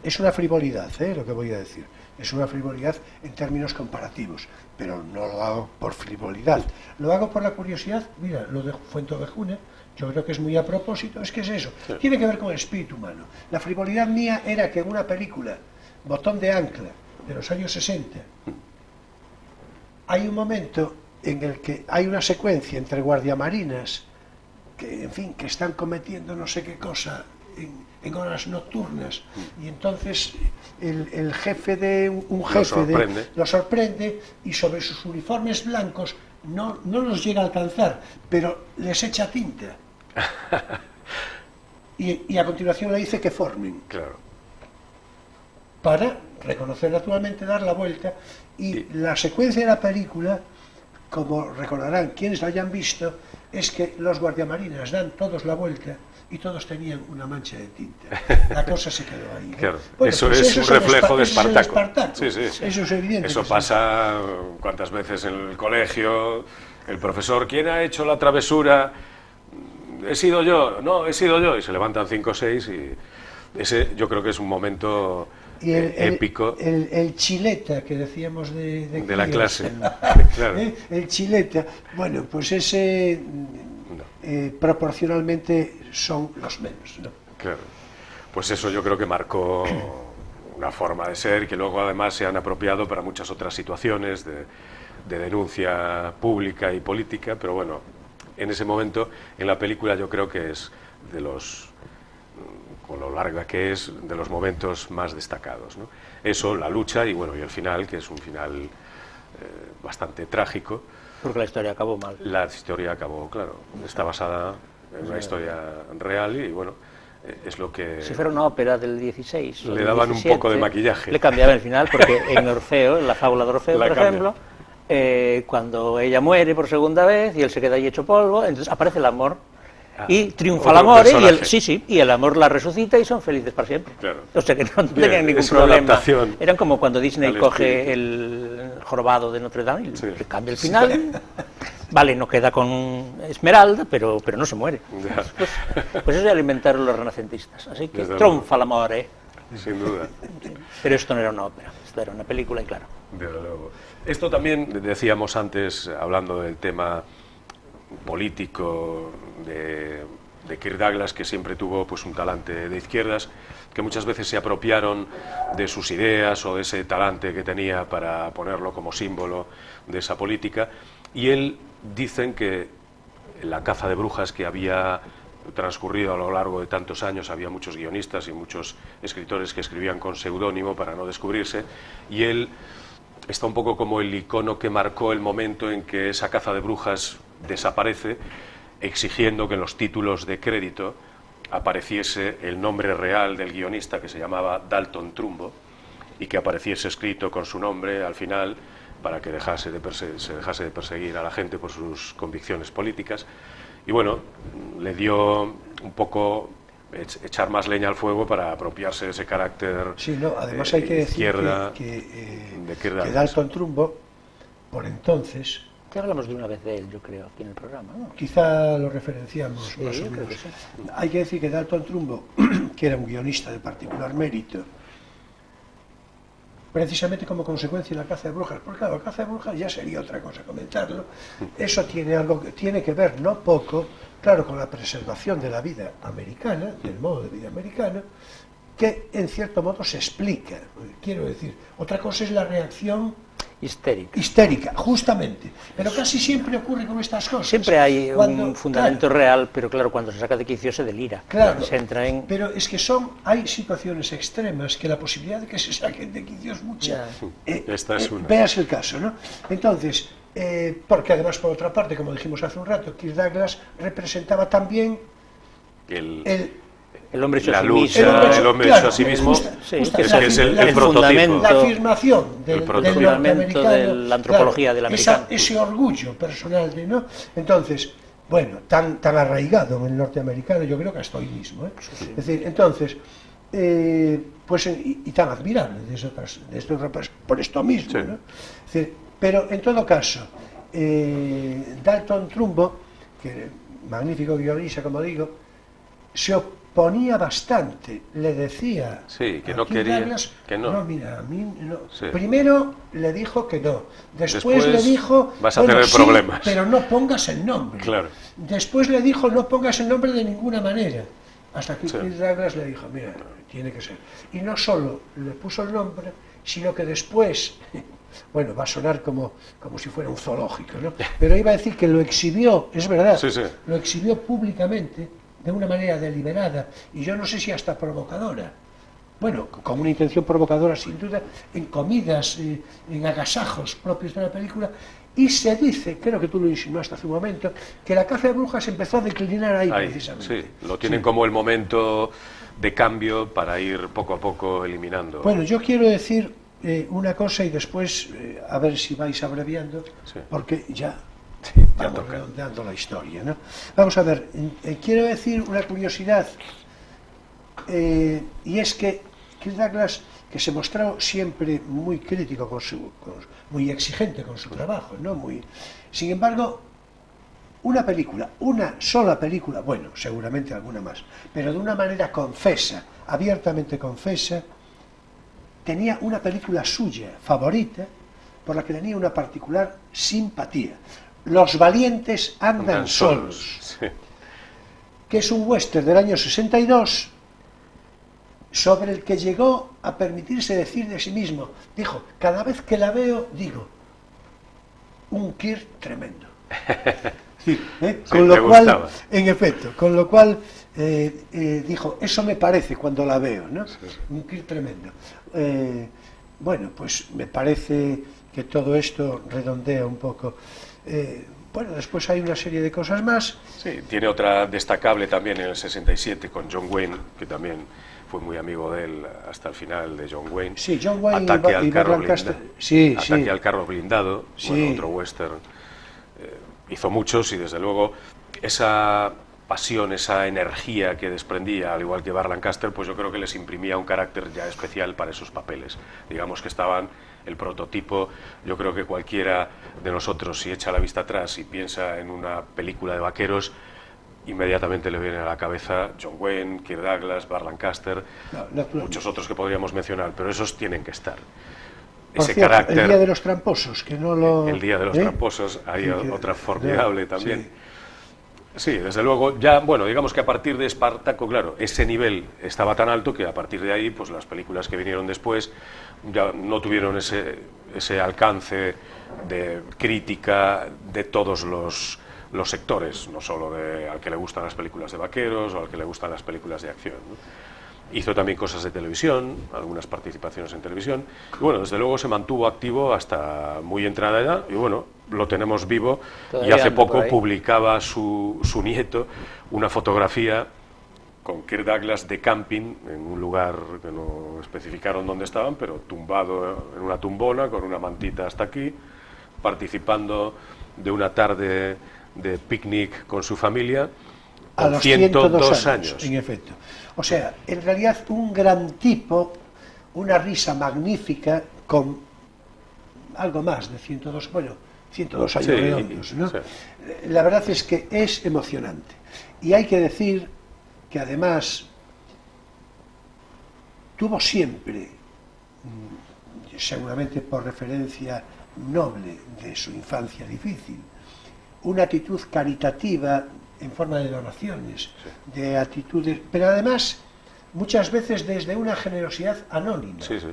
es una frivolidad, lo que voy a decir. Es una frivolidad en términos comparativos, pero no lo hago por frivolidad. Lo hago por la curiosidad. Mira, lo de Fuente Ovejuna, yo creo que es muy a propósito. Es que es eso. Sí. Tiene que ver con el espíritu humano. La frivolidad mía era que en una película, Botón de Ancla, de los años 60, hay un momento en el que hay una secuencia entre guardiamarinas que, en fin, que están cometiendo no sé qué cosa en horas nocturnas, y entonces el jefe de un jefe lo sorprende, y sobre sus uniformes blancos no los llega a alcanzar, pero les echa tinta y a continuación le dice que formen, claro, para reconocer naturalmente, dar la vuelta, y la secuencia de la película, como recordarán quienes la hayan visto, es que los guardiamarinas dan todos la vuelta y todos tenían una mancha de tinta. La cosa se quedó ahí, ¿no? Claro. Bueno, eso pues es un reflejo de Espartaco. Sí, sí. Eso es evidente. Eso pasa cuántas veces en el colegio, el profesor: ¿quién ha hecho la travesura? He sido yo, no, he sido yo, y se levantan 5 o 6, y ese yo creo que es un momento épico. El chileta que decíamos de la clase. Claro. El chileta, bueno, pues ese proporcionalmente son los menos, ¿no? Claro. Pues eso yo creo que marcó una forma de ser, que luego además se han apropiado para muchas otras situaciones de denuncia pública y política, pero bueno, en ese momento en la película yo creo que es de los, con lo larga que es, de los momentos más destacados, ¿no? Eso, la lucha y bueno, y el final, que es un final bastante trágico. Porque la historia acabó mal. La historia acabó, claro, está basada en una historia real y bueno, es lo que... Si fuera una ópera del 16 le daban 17, un poco de maquillaje. Le cambiaban el final, porque en Orfeo, en la fábula de Orfeo, por ejemplo, cuando ella muere por segunda vez y él se queda ahí hecho polvo, entonces aparece el amor y triunfa el amor, y el amor la resucita y son felices para siempre. Claro. O sea que no tenían ningún problema. Eran como cuando Disney coge el jorobado de Notre Dame y le cambia el final. Vale, no queda con Esmeralda, pero no se muere. Pues eso ya lo inventaron los renacentistas. Así que triunfa el amor, Sin duda. Pero esto no era una ópera, esto era una película y claro. Desde luego. Esto también decíamos antes, hablando del tema político de Kirk Douglas, que siempre tuvo pues un talante de izquierdas, que muchas veces se apropiaron de sus ideas o de ese talante que tenía para ponerlo como símbolo de esa política, y él, dicen que la caza de brujas que había transcurrido a lo largo de tantos años, había muchos guionistas y muchos escritores que escribían con seudónimo para no descubrirse, y él está un poco como el icono que marcó el momento en que esa caza de brujas desaparece, exigiendo que en los títulos de crédito apareciese el nombre real del guionista, que se llamaba Dalton Trumbo, y que apareciese escrito con su nombre al final, para que se dejase de perseguir a la gente por sus convicciones políticas. Y bueno, le dio un poco echar más leña al fuego para apropiarse de ese carácter. Sí, no, además hay que decir que Dalton Trumbo, por entonces... Ya hablamos de una vez de él, yo creo, aquí en el programa, ¿no? Quizá lo referenciamos más o menos. Sí. Hay que decir que Dalton Trumbo, que era un guionista de particular mérito, precisamente como consecuencia de la caza de brujas, porque claro, la caza de brujas ya sería otra cosa comentarlo, eso tiene que ver no poco, claro, con la preservación de la vida americana, del modo de vida americano, que en cierto modo se explica. Quiero decir, otra cosa es la reacción histérica, justamente. Pero casi siempre ocurre con estas cosas. Siempre hay un fundamento real, pero claro, cuando se saca de quicio se delira. Claro, se entra en... pero es que hay situaciones extremas que la posibilidad de que se saquen de quicio es mucha. Esta es una. Veas el caso, ¿no? Entonces, porque además, por otra parte, como dijimos hace un rato, Kirk Douglas representaba también el hombre hecho la a sí mismo. lucha, el hombre hecho a sí mismo, es el prototipo. La afirmación del norteamericano, de la antropología del americano. Ese orgullo personal, ¿no? Entonces, bueno, tan arraigado en el norteamericano, yo creo que hasta hoy mismo, ¿eh? Sí. Es decir, entonces, pues, y tan admirable por esto mismo, ¿no? Es decir, pero en todo caso, Dalton Trumbo, que magnífico guionista, como digo, se oponía bastante, le decía que no quería, Douglas, que no. Mira, a mí no. Sí. Primero le dijo que no, después le dijo, vas a tener problemas, pero no pongas el nombre. Claro. Después le dijo, no pongas el nombre de ninguna manera, hasta que Kirk Douglas le dijo, mira, tiene que ser. Y no solo le puso el nombre, sino que después, bueno, va a sonar como si fuera un zoológico, ¿no? Pero iba a decir que lo exhibió, es verdad, lo exhibió públicamente, de una manera deliberada, y yo no sé si hasta provocadora. Bueno, con una intención provocadora, sin duda, en comidas, en agasajos propios de la película, y se dice, creo que tú lo insinuaste hace un momento, que la caza de brujas empezó a declinar ahí precisamente. Sí, lo tienen como el momento de cambio para ir poco a poco eliminando. Bueno, yo quiero decir una cosa y después a ver si vais abreviando, porque ya estamos redondeando la historia, ¿no? Vamos a ver, quiero decir una curiosidad, y es que Kirk Douglas, que se mostró siempre muy crítico muy exigente con su trabajo, ¿no? Sin embargo, una sola película, bueno, seguramente alguna más, pero de una manera confesa, abiertamente confesa, tenía una película suya, favorita, por la que tenía una particular simpatía. Los valientes andan solos, que es un western del año 62, sobre el que llegó a permitirse decir de sí mismo, dijo, cada vez que la veo, digo, un Kirk tremendo. Sí, con lo cual, en efecto, con lo cual dijo, eso me parece cuando la veo, ¿no? Un Kirk tremendo. Bueno, pues me parece que todo esto redondea un poco. Bueno, después hay una serie de cosas más. Sí, tiene otra destacable también en el 67 con John Wayne, que también fue muy amigo de él hasta el final, de John Wayne. Sí, John Wayne Ataque al carro blindado. Ataque al carro blindado, bueno, otro western. Hizo muchos y desde luego esa pasión, esa energía que desprendía, al igual que Burt Lancaster, pues yo creo que les imprimía un carácter ya especial para esos papeles. Digamos que estaban el prototipo. Yo creo que cualquiera de nosotros, si echa la vista atrás y piensa en una película de vaqueros, inmediatamente le viene a la cabeza John Wayne, Kirk Douglas, Burt Lancaster, muchos otros que podríamos mencionar, pero esos tienen que estar. Por Ese cierto, carácter. El Día de los Tramposos, que no lo... El Día de los Tramposos, hay otra formidable también. Sí, desde luego, ya, bueno, digamos que a partir de Espartaco, claro, ese nivel estaba tan alto que a partir de ahí, pues las películas que vinieron después ya no tuvieron ese alcance de crítica de todos los sectores, no solo al que le gustan las películas de vaqueros o al que le gustan las películas de acción, ¿no? Hizo también cosas de televisión, algunas participaciones en televisión, y bueno, desde luego se mantuvo activo hasta muy entrada edad, y bueno, lo tenemos vivo. Todavía, y hace poco publicaba su nieto una fotografía con Kirk Douglas de camping, en un lugar que no especificaron dónde estaban, pero tumbado en una tumbona, con una mantita hasta aquí, participando de una tarde de picnic con su familia, a los 102 años, en efecto. O sea, en realidad un gran tipo, una risa magnífica, con algo más de 102, bueno, 102 años redondos, ¿no? Sí. La verdad es que es emocionante. Y hay que decir que además tuvo siempre, seguramente por referencia noble de su infancia difícil, una actitud caritativa en forma de donaciones, de actitudes, pero además muchas veces desde una generosidad anónima. Sí, sí.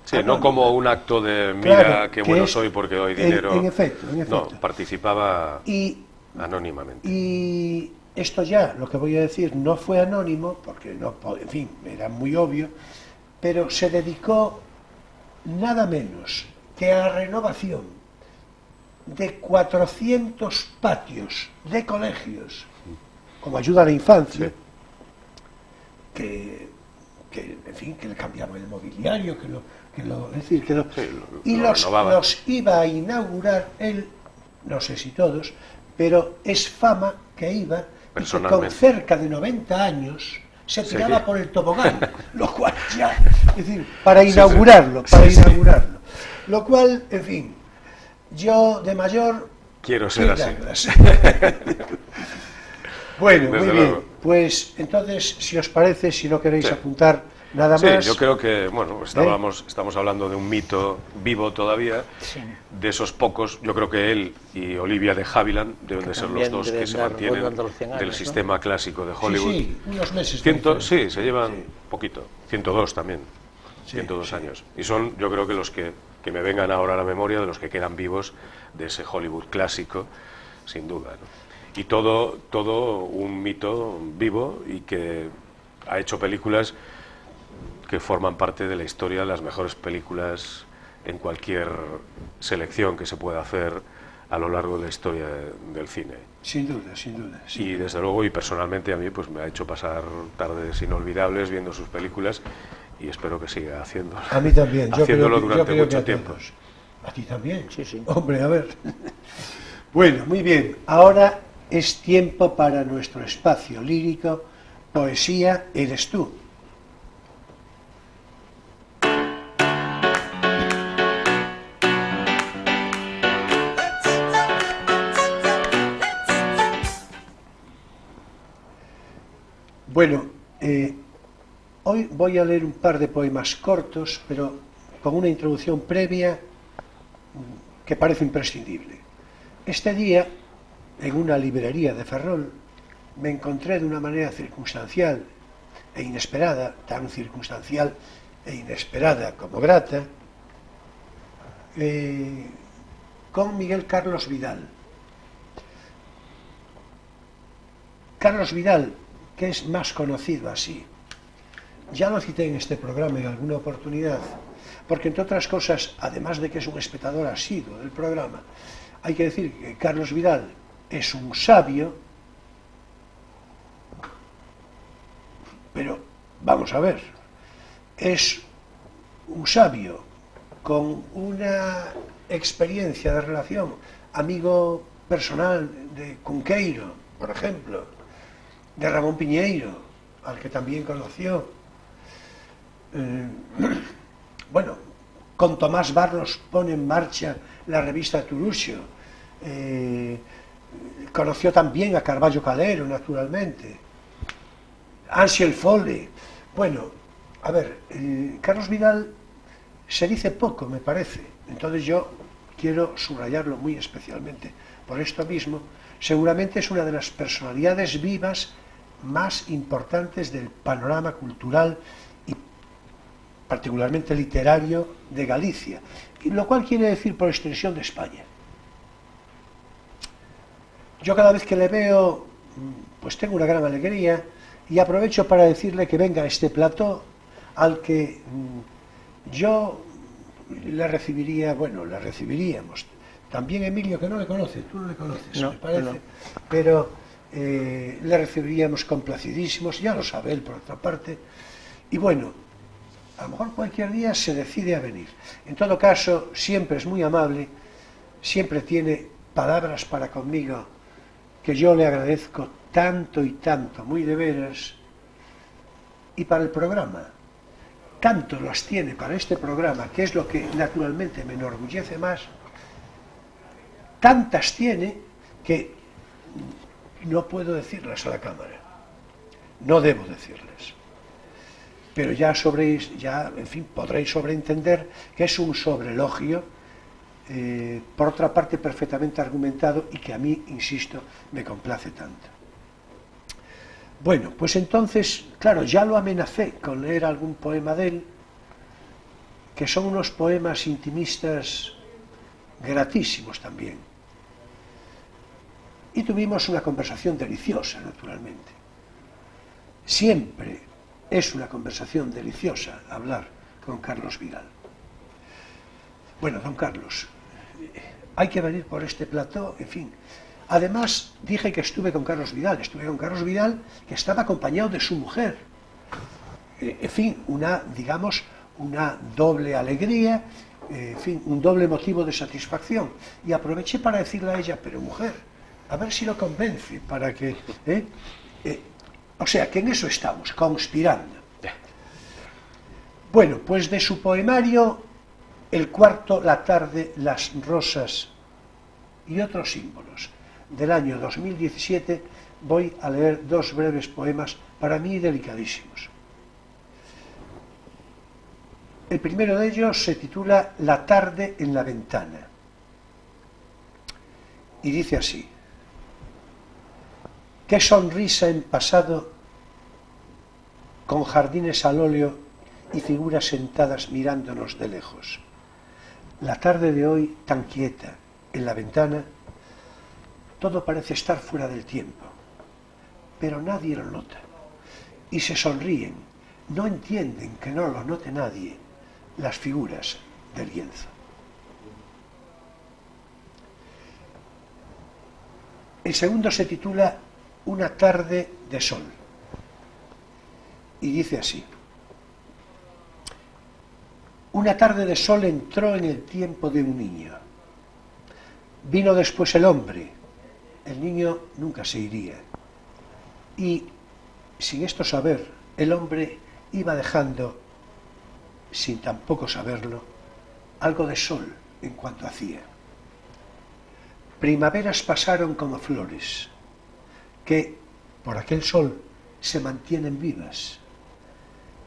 Sí, no como un acto de mira Claro, qué que bueno es- soy porque doy dinero. En efecto, en efecto. No, participaba Y anónimamente. Y esto ya, lo que voy a decir, no fue anónimo, porque no, en fin, era muy obvio, pero se dedicó nada menos que a la renovación de 400 patios de colegios, como ayuda a la infancia, Sí. que, en fin, que le cambiaban el mobiliario, es decir, Sí, y lo renovaban. los iba a inaugurar él, no sé si todos, pero es fama que iba y que con Personalmente. cerca de 90 años se Sí. tiraba por el tobogán, lo cual ya, es decir, para Sí, sí. inaugurarlo, Sí, sí. Lo cual, en fin, yo de mayor Quiero ser así. milagros. Bueno, Desde muy bien, luego. pues entonces, si os parece, si no queréis Sí. apuntar nada Sí, más. yo creo que, bueno, estamos hablando de un mito vivo todavía, Sí. de esos pocos, yo creo que él y Olivia de Havilland deben Que de ser los también dos que deben se dar mantienen rondando los 100 del años, ¿no? sistema clásico de Sí, Hollywood. sí, unos meses. de Ciento, diferencia. sí, se llevan Sí. poquito, 102 también, Sí, 102 sí. años. Y son, yo creo que los que me vengan ahora a la memoria de los que quedan vivos de ese Hollywood clásico, sin duda, ¿no? Y todo un mito vivo y que ha hecho películas que forman parte de la historia de las mejores películas en cualquier selección que se pueda hacer a lo largo de la historia del cine. Sin duda, sin duda. sin Y duda. desde luego, y personalmente a mí, pues me ha hecho pasar tardes inolvidables viendo sus películas y espero que siga haciéndolo. A mí también. Yo haciéndolo creo que- yo durante creo que mucho a tiempo. todos. ¿A ti también? Sí, sí. Hombre, a ver. Bueno, muy bien. Ahora es tiempo para nuestro espacio lírico, poesía, eres tú. Bueno, hoy voy a leer un par de poemas cortos, pero con una introducción previa que parece imprescindible. Este día, en una librería de Ferrol, me encontré de una manera circunstancial e inesperada, tan circunstancial e inesperada como grata, con Miguel Carlos Vidal. Carlos Vidal, que es más conocido así. Ya lo cité en este programa en alguna oportunidad, porque entre otras cosas, además de que es un espectador asiduo del programa, hay que decir que Carlos Vidal es un sabio, pero vamos a ver, es un sabio con una experiencia de relación, amigo personal de Cunqueiro, por ejemplo, de Ramón Piñeiro, al que también conoció. Bueno, con Tomás Barros pone en marcha la revista Turuxio. Conoció también a Carballo Calero, naturalmente. Ansel Fole. Bueno, a ver, Carlos Vidal se dice poco, me parece. Entonces yo quiero subrayarlo muy especialmente. Por esto mismo, seguramente es una de las personalidades vivas más importantes del panorama cultural y particularmente literario de Galicia, lo cual quiere decir por extensión de España. Yo cada vez que le veo, pues tengo una gran alegría y aprovecho para decirle que venga a este plató al que yo le recibiría, bueno, le recibiríamos. También Emilio, que no le conoce, tú no le conoces, No, me parece, no. pero le recibiríamos complacidísimos, ya lo sabe él por otra parte, y bueno, a lo mejor cualquier día se decide a venir. En todo caso, siempre es muy amable, siempre tiene palabras para conmigo que yo le agradezco tanto y tanto, muy de veras, y para el programa. Tanto las tiene para este programa, que es lo que naturalmente me enorgullece más, tantas tiene que no puedo decirlas a la cámara, no debo decirles, pero ya en fin, podréis sobreentender que es un sobreelogio, por otra parte perfectamente argumentado y que a mí, insisto, me complace tanto. Bueno, pues entonces, claro, ya lo amenacé con leer algún poema de él, que son unos poemas intimistas gratísimos también. Y tuvimos una conversación deliciosa, naturalmente. Siempre es una conversación deliciosa hablar con Carlos Vidal. Bueno, don Carlos, hay que venir por este plató, en fin. Además, dije que estuve con Carlos Vidal, que estaba acompañado de su mujer. En fin, digamos, una doble alegría, en fin, un doble motivo de satisfacción. Y aproveché para decirle a ella, pero mujer, a ver si lo convence, para que... o sea, que en eso estamos, conspirando. Bueno, pues de su poemario, el cuarto, la tarde, las rosas y otros símbolos, del año 2017, voy a leer dos breves poemas, para mí delicadísimos. El primero de ellos se titula La tarde en la ventana, y dice así: qué sonrisa en pasado, con jardines al óleo y figuras sentadas mirándonos de lejos. La tarde de hoy, tan quieta, en la ventana, todo parece estar fuera del tiempo, pero nadie lo nota, y se sonríen, no entienden que no lo note nadie, las figuras del lienzo. El segundo se titula Una tarde de sol, y dice así: una tarde de sol entró en el tiempo de un niño. Vino después el hombre, el niño nunca se iría. Y, sin esto saber, el hombre iba dejando, sin tampoco saberlo, algo de sol en cuanto hacía. Primaveras pasaron como flores, que, por aquel sol, se mantienen vivas.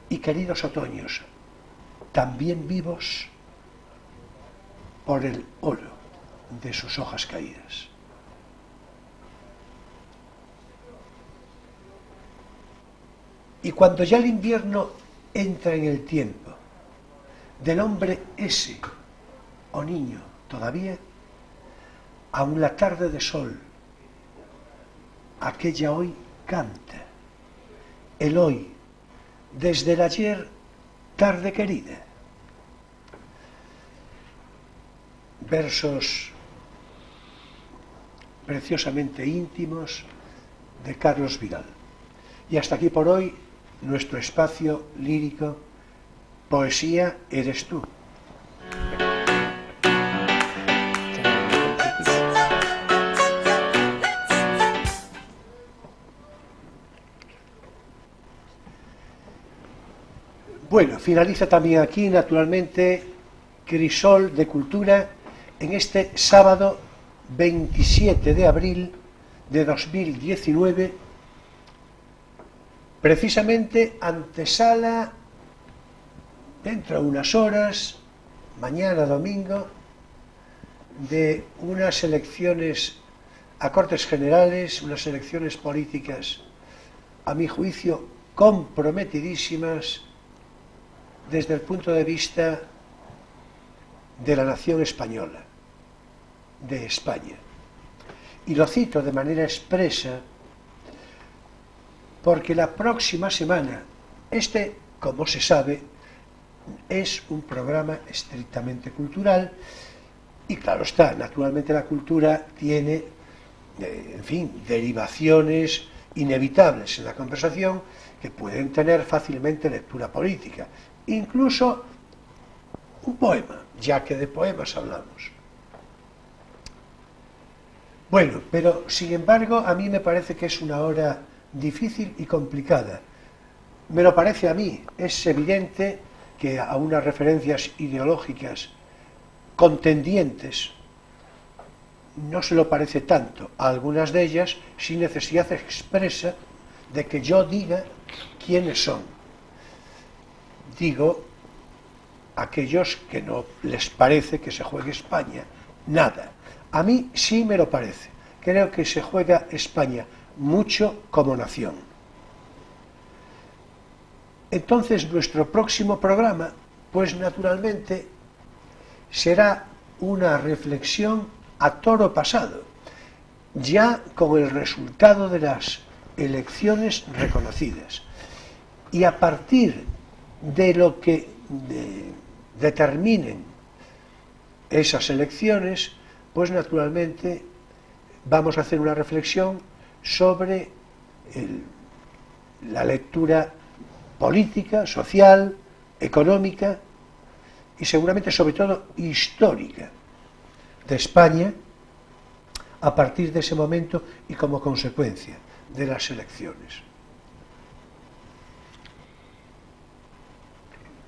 Y queridos otoños, también vivos por el oro de sus hojas caídas. Y cuando ya el invierno entra en el tiempo del hombre ese, o niño todavía, aún la tarde de sol, aquella hoy canta, el hoy, desde el ayer, tarde querida. Versos preciosamente íntimos de Carlos Vidal. Y hasta aquí por hoy nuestro espacio lírico Poesía eres tú. Bueno, finaliza también aquí, naturalmente, Crisol de Cultura en este sábado 27 de abril de 2019, precisamente antesala, dentro de unas horas, mañana domingo, de unas elecciones a Cortes Generales, unas elecciones políticas, a mi juicio, comprometidísimas desde el punto de vista de la nación española, de España. Y lo cito de manera expresa porque la próxima semana, como se sabe, es un programa estrictamente cultural y claro está, naturalmente la cultura tiene, en fin, derivaciones inevitables en la conversación que pueden tener fácilmente lectura política. Incluso un poema, ya que de poemas hablamos. Bueno, pero sin embargo a mí me parece que es una hora difícil y complicada. Me lo parece a mí. Es evidente que a unas referencias ideológicas contendientes no se lo parece tanto. A algunas de ellas sin necesidad expresa de que yo diga quiénes son. Digo, aquellos que no les parece que se juegue España, nada. A mí sí me lo parece. Creo que se juega España mucho como nación. Entonces nuestro próximo programa pues naturalmente será una reflexión a toro pasado, ya con el resultado de las elecciones reconocidas. Y a partir de lo que determinen esas elecciones, pues naturalmente vamos a hacer una reflexión sobre la lectura política, social, económica y seguramente sobre todo histórica de España a partir de ese momento y como consecuencia de las elecciones.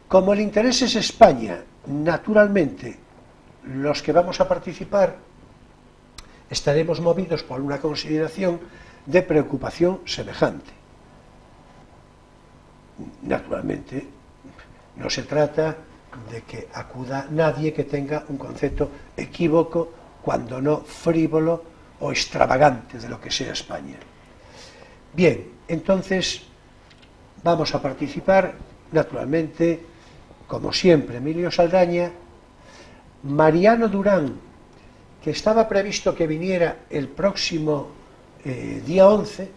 Como el interés es España, naturalmente los que vamos a participar estaremos movidos por una consideración de preocupación semejante. Naturalmente, no se trata de que acuda nadie que tenga un concepto equívoco, cuando no frívolo o extravagante de lo que sea España. Bien, entonces vamos a participar, naturalmente, como siempre, Emilio Saldaña, Mariano Durán, que estaba previsto que viniera el próximo día 11,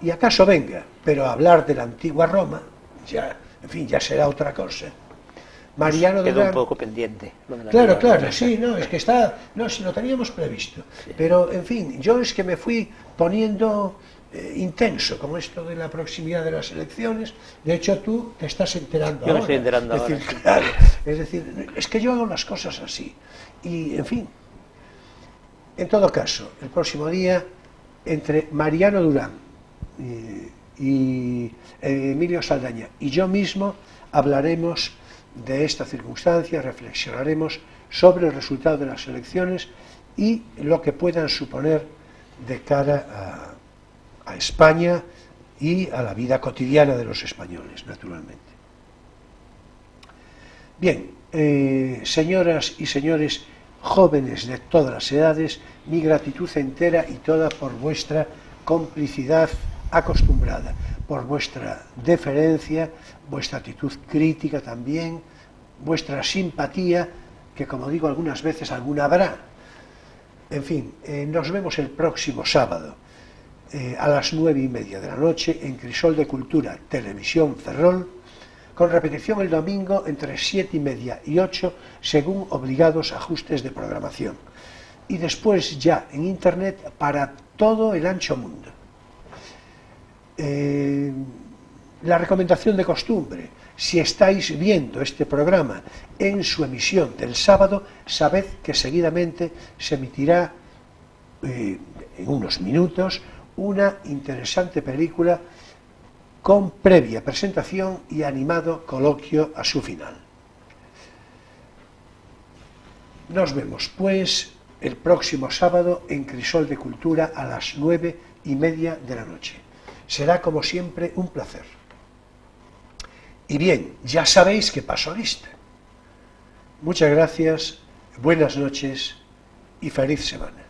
y acaso venga, pero a hablar de la antigua Roma, ya, en fin, ya será otra cosa. Mariano quedó Durán, un poco pendiente. Claro, claro, sí, no, es que está, no, si lo teníamos previsto, sí. Pero, en fin, yo es que me fui poniendo intenso con esto de la proximidad de las elecciones. De hecho, tú te estás enterando ahora. Yo me estoy enterando ahora. Sí. Claro, es decir, es que yo hago las cosas así. Y, en fin, en todo caso, el próximo día, entre Mariano Durán y Emilio Saldaña y yo mismo, hablaremos de esta circunstancia, reflexionaremos sobre el resultado de las elecciones y lo que puedan suponer de cara a España y a la vida cotidiana de los españoles, naturalmente. Bien, señoras y señores jóvenes de todas las edades, mi gratitud entera y toda por vuestra complicidad acostumbrada, por vuestra deferencia, vuestra actitud crítica también, vuestra simpatía, que como digo algunas veces alguna habrá. En fin, nos vemos el próximo sábado a las 9:30 de la noche en Crisol de Cultura, Televisión Ferrol, con repetición el domingo entre 7:30 y 8 según obligados ajustes de programación, y después ya en internet para todo el ancho mundo. La recomendación de costumbre: si estáis viendo este programa en su emisión del sábado, sabed que seguidamente se emitirá en unos minutos una interesante película con previa presentación y animado coloquio a su final. Nos vemos pues el próximo sábado en Crisol de Cultura a las 9:30 de la noche. Será como siempre un placer. Y bien, ya sabéis que paso lista. Muchas gracias, buenas noches y feliz semana.